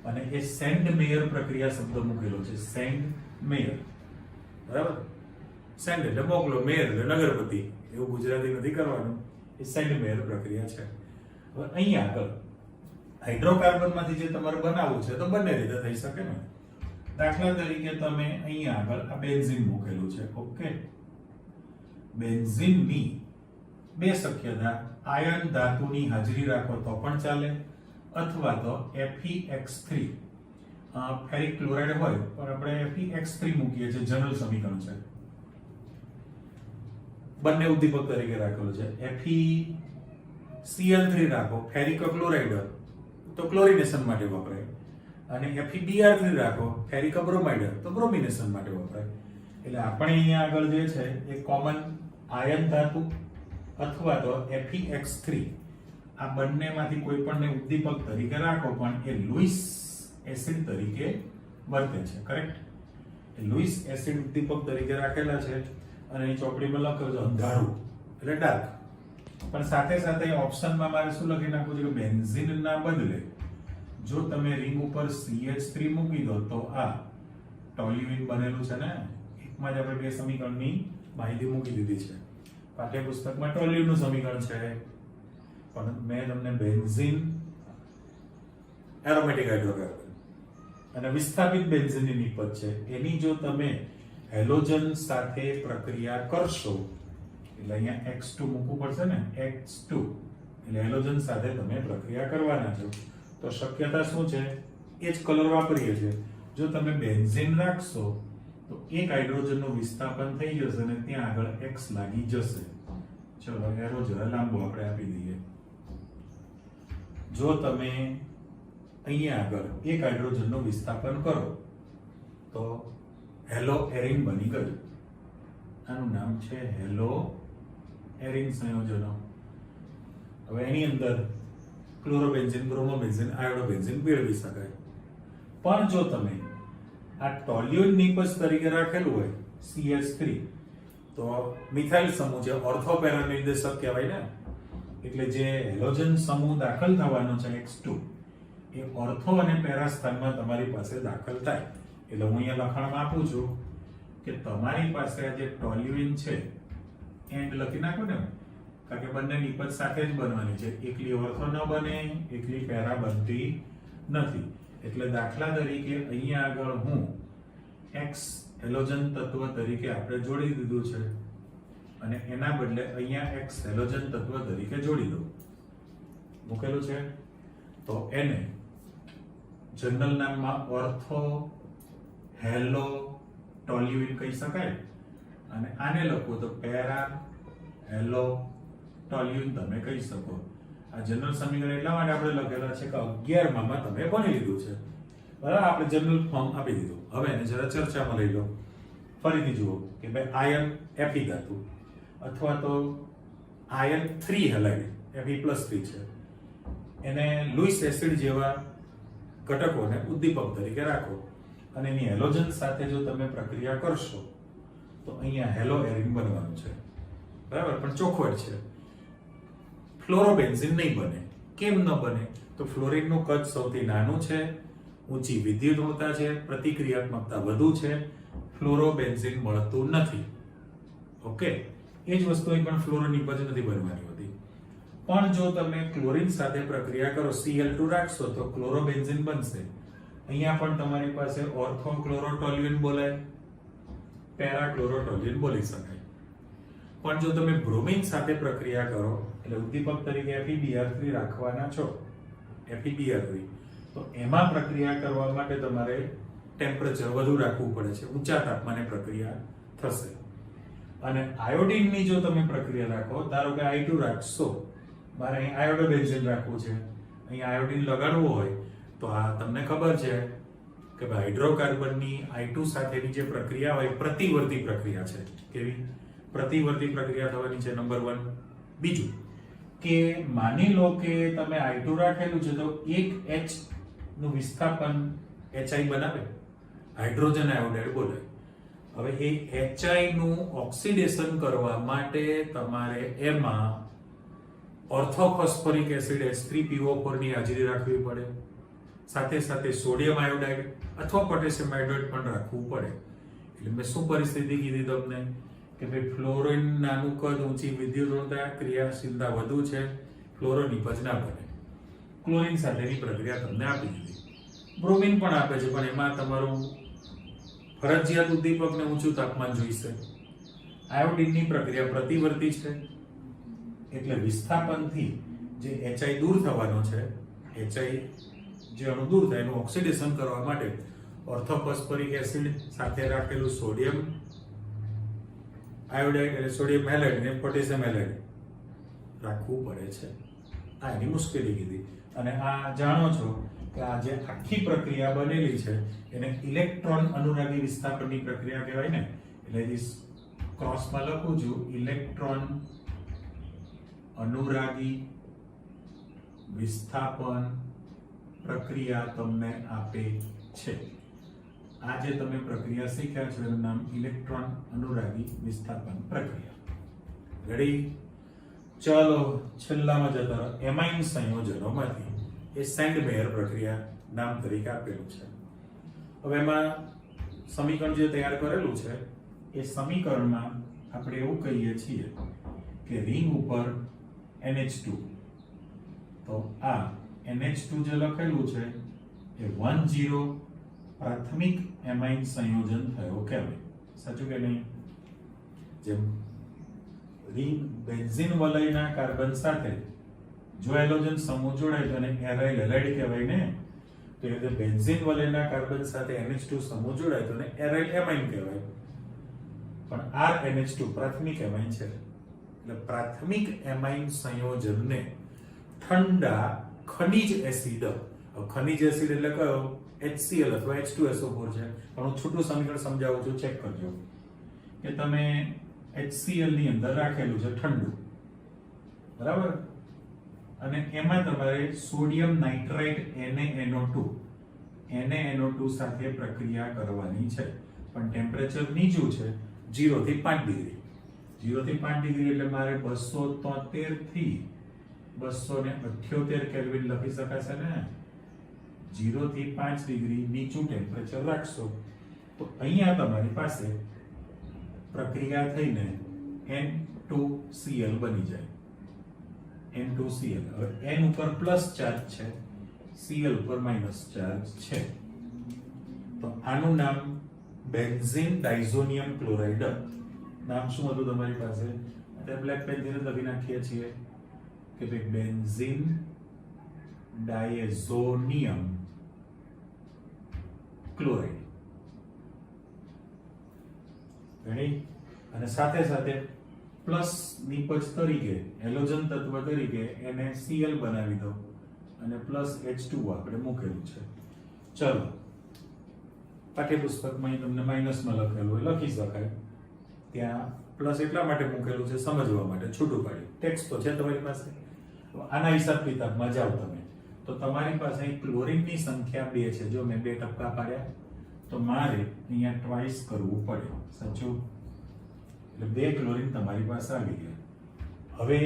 અને એ સેન્ડ મેયર પ્રક્રિયા શબ્દ મૂકેલો છે. સેન્ડ મેયર, બરાબર? સેન્ડ એટલે મોકલો, મેયર એટલે નગરપતિ, એવું ગુજરાતી નથી કરવાનું. એ સેન્ડ મેયર પ્રક્રિયા છે. હવે અહીંયા આગળ હાઇડ્રોકાર્બનમાંથી જે તમારે બનાવવું છે તો બંને રીતે થઈ શકે ને. દાખલા તરીકે તમે અહીંયા આગળ આ બેન્ઝીન મૂકેલું છે. ઓકે, બેન્ઝીનની બે શક્યતા, આયર્ન ધાતુની હાજરી રાખો તો પણ ચાલે, અથવા તો FeX3 ફેરિક ક્લોરાઇડ હોય પણ આપણે FeX3 મૂકીએ છીએ, જનરલ સમીકરણ છે. બંને ઉદ્દીપક તરીકે રાખેલું છે. FeCl3 રાખો ફેરિક ક્લોરાઇડ તો ક્લોરિનેશન માટે વપરાય, અને FeBr3 રાખો ફેરિક બ્રોમાઇડ તો બ્રોમિનેશન માટે વપરાય. એટલે આપણે અહીંયા આગળ જે છે એ કોમન આયર્ન ધાતુ અથવા તો FeX3 આ બંનેમાંથી કોઈ પણને ઉદ્દીપક તરીકે રાખો, પણ એ લુઈસ એસિડ તરીકે વર્તે છે. કરેક્ટ? એ લુઈસ એસિડ ઉદ્દીપક તરીકે રાખેલા છે. અને એ ચોપડીમાં લખેલું છે અંધારું એટલે ડાર્ક. પણ સાથે સાથે ઓપ્શનમાં મારે શું લખી નાખવું છે કે બેન્ઝીનના બદલે જો તમે રિંગ ઉપર CH3 મૂકી દો તો આ ટોલ્યુઇન બનેલું છે ને. એકમાં જ આપણે બે સમીકરણની માહિતી મૂકી દીધી છે. પાઠ્યપુસ્તકમાં ટોલ્યુઇનનું સમીકરણ છે, પણ મેં તમને બેન્ઝીન એરોમેટિક હાઇડ્રોકાર્બન અને વિસ્થાપિત બેન્ઝીનની નિપજ છે એની જો તમે હેલોજન સાથે પ્રક્રિયા કરશો એટલે અહીંયા X2 મૂકવું પડશે ને. X2 એટલે હેલોજન સાથે તમે પ્રક્રિયા કરવાના છો તો શક્યતા શું છે? એ જ કલર વાપરીએ છીએ. જો તમે બેન્ઝીન રાખશો તો એક હાઇડ્રોજનનું વિસ્થાપન થઈ જશે અને ત્યાં આગળ X લાગી જશે. ચલો એરો જરા લાંબો આપણે આપી દઈએ. જો તમે અહીંયા આગળ એક હાઇડ્રોજનનું વિસ્થાપન કરો તો હેલો એરિન બની ગયું. આનું નામ છે હેલો એરિન સંયોજનો. હવે એની અંદર ક્લોરોબેન્ઝીન બ્રોમોબેન્ઝીન આયોડોબેન્ઝીન ભેળવી શકાય. પણ જો તમે આ ટોલ્યુઇન નિપજ તરીકે રાખેલું હોય CH3 તો મિથાઇલ સમૂહ જે ઓર્થોપેરા નિર્દેશક કહેવાય ને. એટલે જે હેલોજન સમૂહ દાખલ થવાનો છે X2 એ ઓર્થો અને પેરા સ્થાનમાં તમારી પાસે દાખલ થાય. એટલે હું અહીંયા લખાણમાં આપું છું કે તમારી પાસે આ જે ટોલ્યુઇન છે એન્ડ લખી નાખો ને, કારણ કે બંને નિપજ સાથે જ બનવાની છે. એકલી ઓર્થો ન બને, એકલી પેરા બનતી નથી. એટલે દાખલા તરીકે અહીંયા આગળ હું X હેલોજન તત્વ તરીકે આપણે જોડી દીધું છે અને એના બદલે અહીંયા X હેલોજન તત્વ તરીકે જોડી દો. મૂકેલું છે તો એને જનરલ નામમાં ઓર્થો હેલો ટોલ્યુઇન કહી શકાય. અને આને લખો તો પેરા હેલો ટોલ્યુઇન તમે કહી શકો. આ જનરલ સમીકરણ એટલા માટે આપણે લખેલા છે કે 11માં તમે ભણી લીધું છે, બરાબર? આપણે જનરલ ફોર્મ આપી દીધું. હવે એને જરા ચર્ચામાં લઈ લો. ફરીથી જુઓ કે ભાઈ આયર્ન Fe ધાતુ અથવા તો આયર્ન 3 હેલાઇડ Fe+3 છે, એને લુઈસ એસિડ જેવા ઘટકોને ઉદ્દીપક તરીકે રાખો અને એની હેલોજન સાથે જો તમે પ્રક્રિયા કરશો તો અહીંયા હેલો એરિન બનવાનું છે, બરાબર? પણ ચોખવટ છે, ફ્લોરોબેન્ઝીન નહીં બને. કેમ ન બને? તો ફ્લોરિનનું કદ સૌથી નાનું છે, ઊંચી વિદ્યુત ઋણતા છે, પ્રતિક્રિયાત્મકતા વધુ છે, ફ્લોરોબેન્ઝીન મળતું નથી. ઓકે, એ જ વસ્તુ અહીં પણ ફ્લોરો નિપજ નથી બનવાની હોતી. પણ જો તમે ક્લોરીન સાથે પ્રક્રિયા કરો, Cl2 રાખશો તો ક્લોરોબેન્ઝીન બનશે. અહીંયા પણ તમારી પાસે ઓર્થોક્લોરોટોલ્યુએન બોલાય, પેરાક્લોરોટોલ્યુએન બોલી શકાય. પણ જો તમે બ્રોમિન સાથે પ્રક્રિયા કરો એટલે ઉદ્દીપક તરીકે FeBr3 રાખવાના છો, FeBr3, તો એમાં પ્રક્રિયા કરવા માટે તમારે ટેમ્પરેચર વધુ રાખવું પડે છે, ઊંચા તાપમાને પ્રક્રિયા થશે. અને આયોડિનની જો તમે પ્રક્રિયા રાખો, ધારો કે I2 રાખશો, મારે અહીં આયોડોબેન્ઝીન રાખવું છે, અહીં આયોડિન લગાડવું હોય તો આ તમને ખબર છે કે ભાઈ હાઇડ્રોકાર્બનની I2 સાથેની જે પ્રક્રિયા હોય પ્રતિવર્તી પ્રક્રિયા છે. કેવી પ્રતિવર્તી પ્રક્રિયા થવાની છે? નંબર 1. બીજું કે માની લો કે તમે I2 રાખેલું છે તો એક H નું વિસ્થાપન HI બનાવે, હાઇડ્રોજન આયોડાઇડ બોલાય. હવે એ HI નું ઓક્સિડેશન કરવા માટે તમારે એમાં ઓર્થોફોસ્ફોરિક એસિડ H3PO4 ની હાજરી રાખવી પડે, સાથે સાથે સોડિયમ આયોડાઇડ અથવા પોટેશિયમ આયોડાઇડ પણ રાખવું પડે. એટલે મેં શું પરિસ્થિતિ કીધી તમને કે ભાઈ ફ્લોરિન નાનું કદ, ઊંચી વિદ્યુત ઋણતા, ક્રિયાશીલતા વધુ છે, ફ્લોરો નિપજ ના બને. ક્લોરીન સાથેની પ્રક્રિયા તમને આપી દીધી. બ્રોમિન પણ આપે છે, પણ એમાં તમારું ફરજિયાત ઉદ્દીપકને ઊંચું તાપમાન જોઈશે. આયોડિનની પ્રક્રિયા પ્રતિવર્તી છે, એટલે વિસ્થાપનથી જે HI દૂર થવાનો છે, HI જે અણુ દૂર થાય એનું ઓક્સિડેશન કરવા માટે ઓર્થોફોસ્ફોરિક એસિડ સાથે રાખેલું સોડિયમ આયોડાઇડ એટલે સોડિયમ હેલાઇડ અને પોટેશિયમ હેલાઇડ રાખવું પડે છે. આ એની મુશ્કેલી કીધી. અને આ જાણો છો કે આ જે આખી પ્રક્રિયા બનેલી છે એને ઇલેક્ટ્રોન અનુરાગી વિસ્થાપનની પ્રક્રિયા કહેવાય ને. એટલે ક્રોસમાં લખું છું, ઇલેક્ટ્રોન અનુરાગી વિસ્થાપન પ્રક્રિયા તમને આપે છે. આ જે તમે પ્રક્રિયા શીખ્યા છો એનું નામ ઇલેક્ટ્રોન અનુરાગી વિસ્થાપન પ્રક્રિયા. રેડી? ચાલો છેલ્લામાં જતા રહો. એમાઇન સંયોજનોમાંથી એ સેન્ડમેયર પ્રક્રિયા નામ તરીકે આપેલું છે. હવે એમાં સમીકરણ જે તૈયાર કરેલું છે એ સમીકરણમાં આપણે એવું કહીએ છીએ કે રિંગ ઉપર NH2, તો આ NH2 જે લખેલું છે એ 1,0 પ્રાથમિક એમાઇન સંયોજન થયો કહેવાય. સાચું કે નહીં? જેમ રિંગ બેન્ઝીન વલયના કાર્બન સાથે જો હેલોજન સમૂહ જોડાય તો એને એરાઇલ હેલાઇડ કહેવાય ને. તો એ રીતે બેન્ઝીન વલયના કાર્બન સાથે NH2 સમૂહ જોડાય તો એને એરાઇલ એમાઇન કહેવાય. પણ RNH2 પ્રાથમિક એમાઇન છે. એટલે પ્રાથમિક એમાઇન સંયોજનને ઠંડા ખનિજ એસિડ, ખનિજ એસિડ એટલે કયો? HCl અથવા H2SO4 છે. પણ હું છૂટું સમીકરણ સમજાવું છું, ચેક કરજો કે તમે HCl ની અંદર રાખેલું છે ઠંડુ, બરાબર, અને એમાં તમારે સોડિયમ નાઇટ્રાઇટ NaNO2 સાથે પ્રક્રિયા કરવાની છે. પણ ટેમ્પરેચર નીચું છે 0 થી 5 ડિગ્રી. 0 થી 5 ડિગ્રી એટલે મારે 273 થી 278 કેલ્વિન લખી શકાશે ને. 0 થી 5 ડિગ્રી નીચું ટેમ્પરેચર રાખશો તો અહીંયા તમારી પાસે પ્રક્રિયા થઈને N2Cl બની જાય. N2Cl. હવે N ઉપર પ્લસ ચાર્જ છે, Cl ઉપર માઇનસ ચાર્જ છે. તો આનું નામ બેન્ઝીન ડાયઝોનિયમ ક્લોરાઇડ. નામ શું હતું તમારી પાસે? અત્યારે બ્લેક પેનથી લખી નાખીએ છીએ કે ભાઈ બેન્ઝીન ડાયઝોનિયમ ક્લોરાઇડ. રેડી? અને સાથે સાથે પ્લસ નિપજ તરીકે હેલોજન તત્વ તરીકે એને Cl બનાવી દો અને પ્લસ H2 આપણે મૂકેલું છે. ચલો, પાઠ્યપુસ્તકમાં તમને માઇનસમાં લખેલું હોય લખી શકાય. ત્યાં પ્લસ એટલા માટે મૂકેલું છે સમજવા માટે, છૂટું પાડી. ટેક્સ્ટ તો છે તમારી પાસે. આના હિસાબ કિતાબમાં જાઓ તમે તો તમારી પાસે ક્લોરીનની સંખ્યા 2 છે. જો મેં 2 ટપકા પાડ્યા તો મારે અહીંયા ટ્વાઇસ કરવું પડે. સાચું? એટલે 2 ક્લોરીન તમારી પાસે આવી ગયા. હવે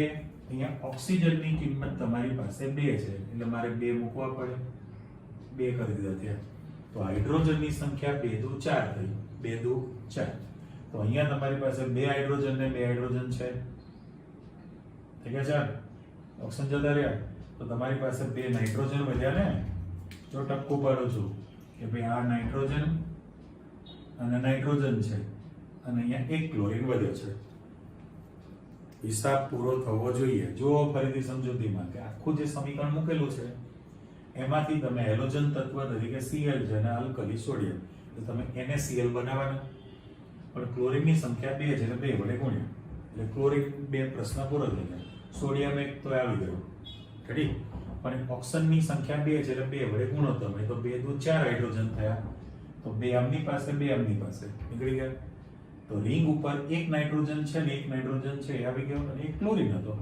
અહીંયા ઓક્સિજનની કિંમત તમારી પાસે 2 છે એટલે મારે 2 મૂકવા પડે, 2 કરી દીધા ત્યાં. તો હાઇડ્રોજનની સંખ્યા 2 દુ 4 થઈ, 2 દુ 4. તો અહીંયા તમારી પાસે 2 હાઇડ્રોજન ને 2 હાઇડ્રોજન છે, ઠીક છે ચાલ ઓપ્શન જતા રહ્યા. તો તમારી પાસે 2 નાઇટ્રોજન વધ્યા ને. જો ટપકું પાડું છું કે ભાઈ આ નાઇટ્રોજન અને નાઇટ્રોજન છે અને અહીંયા 1 ક્લોરીન વધ્યો છે. હિસાબ પૂરો થવો જોઈએ. જો ફરીથી સમજૂતીમાં કે આખું જે સમીકરણ મૂકેલું છે એમાંથી તમે હેલોજન તત્વ તરીકે Cl છે અને આલ્કલી સોડિયમ, તો તમે NaCl બનાવવાના. પણ ક્લોરીનની સંખ્યા 2 છે એટલે 2 વડે ગુણ્યા એટલે ક્લોરીન 2 પ્રશ્ન પૂરો થઈ ગયા. સોડિયમ 1 તો આવી ગયો, ઠીક. પણ ઓક્સિજનની સંખ્યા 2 છે એટલે 2 વડે ગુણો તમે, તો 2 દુ 4 હાઇડ્રોજન થયા. તો 2 આમની પાસે 2 આમની પાસે નીકળી ગયા. તો રિંગ ઉપર 1 નાઇટ્રોજન છે ને 1 નાઇટ્રોજન છે એ આવી ગયો અને 1 ક્લોરીન હતો.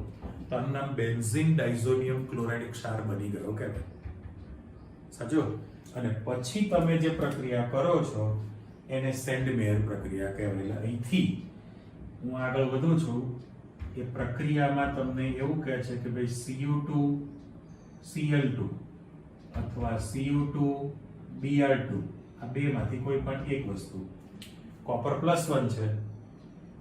તો આનું નામ બેન્ઝીન ડાઇઝોનિયમ ક્લોરાઇડ ક્ષાર બની ગયો. કે સાચું. અને પછી તમે જે પ્રક્રિયા કરો છો એને સેન્ડમેયર પ્રક્રિયા કહેવાય. અહીંથી હું આગળ વધું છું. એ પ્રક્રિયામાં તમને એવું કહે છે કે ભાઈ Cu2 Cl2 અથવા Cu2 Br2 આ બે માંથી કોઈ પણ એક વસ્તુ. કોપર +1 છે,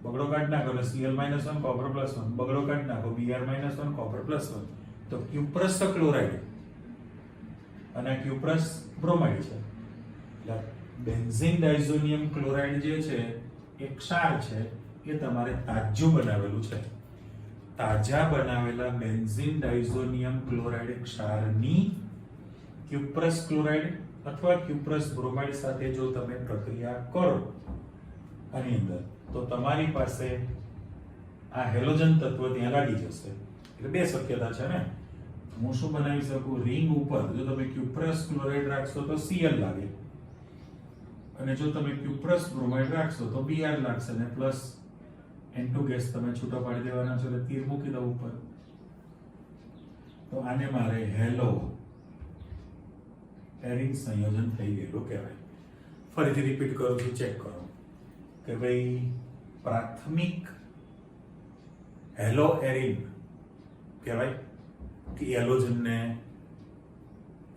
બગડો કાઢી નાખો એટલે Cl -1 કોપર +1, બગડો કાઢી નાખો Br -1 કોપર +1. તો ક્યુપ્રસ ક્લોરાઇડ અને ક્યુપ્રસ બ્રોમાઇડ છે. એટલે બેન્ઝીન ડાઇઝોનિયમ ક્લોરાઇડ જે છે એ ક્ષાર છે, એ તમારે તાજું બનાવેલું છે. તાજા બનાવેલા બેન્ઝીન ડાઇઝોનિયમ ક્લોરાઇડ ક્ષારની ક્યુપ્રસ ક્લોરાઇડ અથવા ક્યુપ્રસ બ્રોમાઇડ સાથે જો તમે પ્રક્રિયા કરો આની અંદર, તો તમારી પાસે આ હેલોજન તત્વ ત્યાં લાગી જશે. એટલે 2 શક્યતા છે ને. હું શું બનાવી શકું? રિંગ ઉપર જો તમે ક્યુપ્રસ ક્લોરાઇડ રાખશો તો Cl લાગે, અને જો તમે ક્યુપ્રસ બ્રોમાઇડ રાખશો તો Br લાગશે અને પ્લસ N2 ગેસ તમે છૂટો પાડી દેવાના છો એટલે તીર મૂકી દો ઉપર. તો આને મારે હેલો એરિન સંયોજન થઈ ગયેલું કહેવાય. ફરીથી રિપીટ કરું છું, ચેક કરો કે ભાઈ પ્રાથમિક હેલો એરિન કહેવાય કે હેલોજનને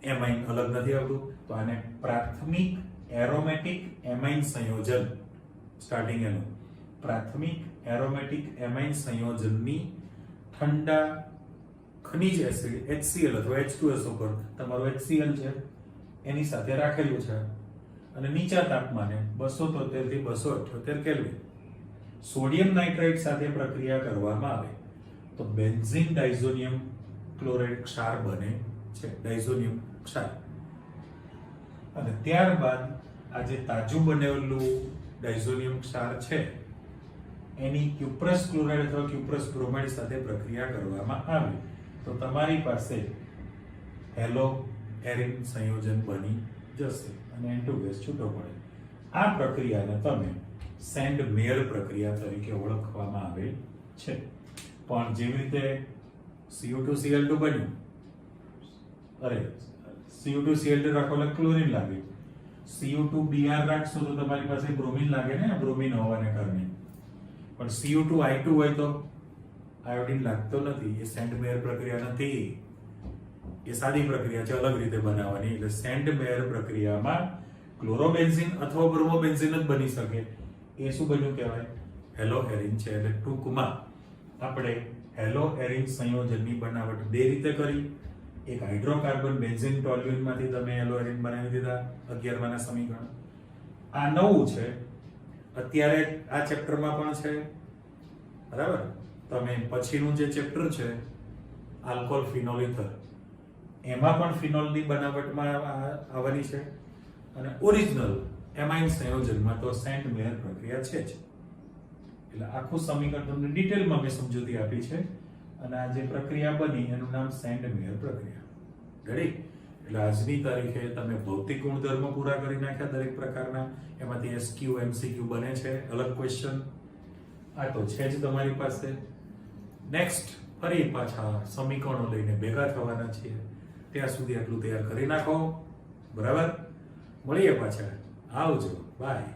એમાઇન અલગ નથી આવતું, તો આને પ્રાથમિક એરોમેટિક એમાઇન સંયોજન. સ્ટાર્ટિંગ એનું પ્રાથમિક એરોમેટિક એમાઇન સંયોજનની ઠંડા ખનિજ એસિડ HCl અથવા H2SO પર તમારું HCl છે એની સાથે રાખેલું છે અને નીચા તાપમાને 273 થી 278 કેલ્વિન સોડિયમ નાઇટ્રાઇટ સાથે પ્રક્રિયા કરવામાં આવે તો બેન્ઝીન ડાઇઝોનિયમ ક્લોરાઇડ ક્ષાર બને છે, ડાઇઝોનિયમ ક્ષાર. અને ત્યારબાદ આ જે તાજું બનેલું ડાઇઝોનિયમ ક્ષાર છે એની ક્યુપ્રસ ક્લોરાઇડ અથવા ક્યુપ્રસ બ્રોમાઇડ સાથે પ્રક્રિયા કરવામાં આવે તો તમારી પાસે હેલો એરિન સંયોજન બની જશે અને N2 ગેસ છૂટો પડે. આ પ્રક્રિયાને તમે સેન્ડ-મેયર પ્રક્રિયા તરીકે ઓળખવામાં આવે છે. પણ જેવી રીતે Cu2 Cl2 બન્યું, અરે Cu2 Cl2 રાખો એટલે ક્લોરીન લાગે, Cu2 Br રાખશો તો તમારી પાસે બ્રોમિન લાગે ને, બ્રોમિન હોવાને કારણે. પણ Cu2 I2 હોય તો આયોડિન લાગતો નથી. એ સેન્ડ-મેયર પ્રક્રિયા નથી, એ સાદી પ્રક્રિયા છે, અલગ રીતે બનાવવાની. એટલે સેન્ડ-મેયર પ્રક્રિયામાં ક્લોરોબેન્ઝીન અથવા બ્રોમોબેન્ઝીન જ બની શકે. એ શું બન્યું કહેવાય? હેલો એરિન છે. એટલે ટૂંકમાં આપણે હેલો એરિન સંયોજનની બનાવટ 2 રીતે કરી. એક હાઇડ્રોકાર્બન બેન્ઝીન ટોલ્યુઇનમાંથી તમે હેલો એરિન બનાવી દીધા 11માના સમીકરણ. આ નવું છે, અત્યારે આ ચેપ્ટરમાં પણ છે, બરાબર. તમે પછીનું જે ચેપ્ટર છે આલ્કોહોલ ફિનોલ ઇથર, એમાં પણ ફિનોલની બનાવટમાં આવવાની છે અને ઓરિજિનલ એમાઇન સંયોજનમાં તો સેન્ટ-મેયર પ્રક્રિયા છે જ. એટલે આખું સમીકરણ તમને ડિટેલમાં મેં સમજૂતી આપી છે અને આ જે પ્રક્રિયા બની એનું નામ સેન્ટ-મેયર પ્રક્રિયા. રેડી? એટલે આજની તારીખે તમે ભૌતિક ગુણધર્મો પૂરા કરી નાખ્યા દરેક પ્રકારના. એમાંથી SQ MCQ બને છે, અલગ ક્વેશ્ચન આ તો છે જ તમારી પાસે. નેક્સ્ટ ફરી પાછા સમીકરણો લઈને ભેગા થવાના છીએ. ત્યાં સુધી આટલું તૈયાર કરી નાખો, બરાબર. મળીએ પાછા. આવજો, બાય.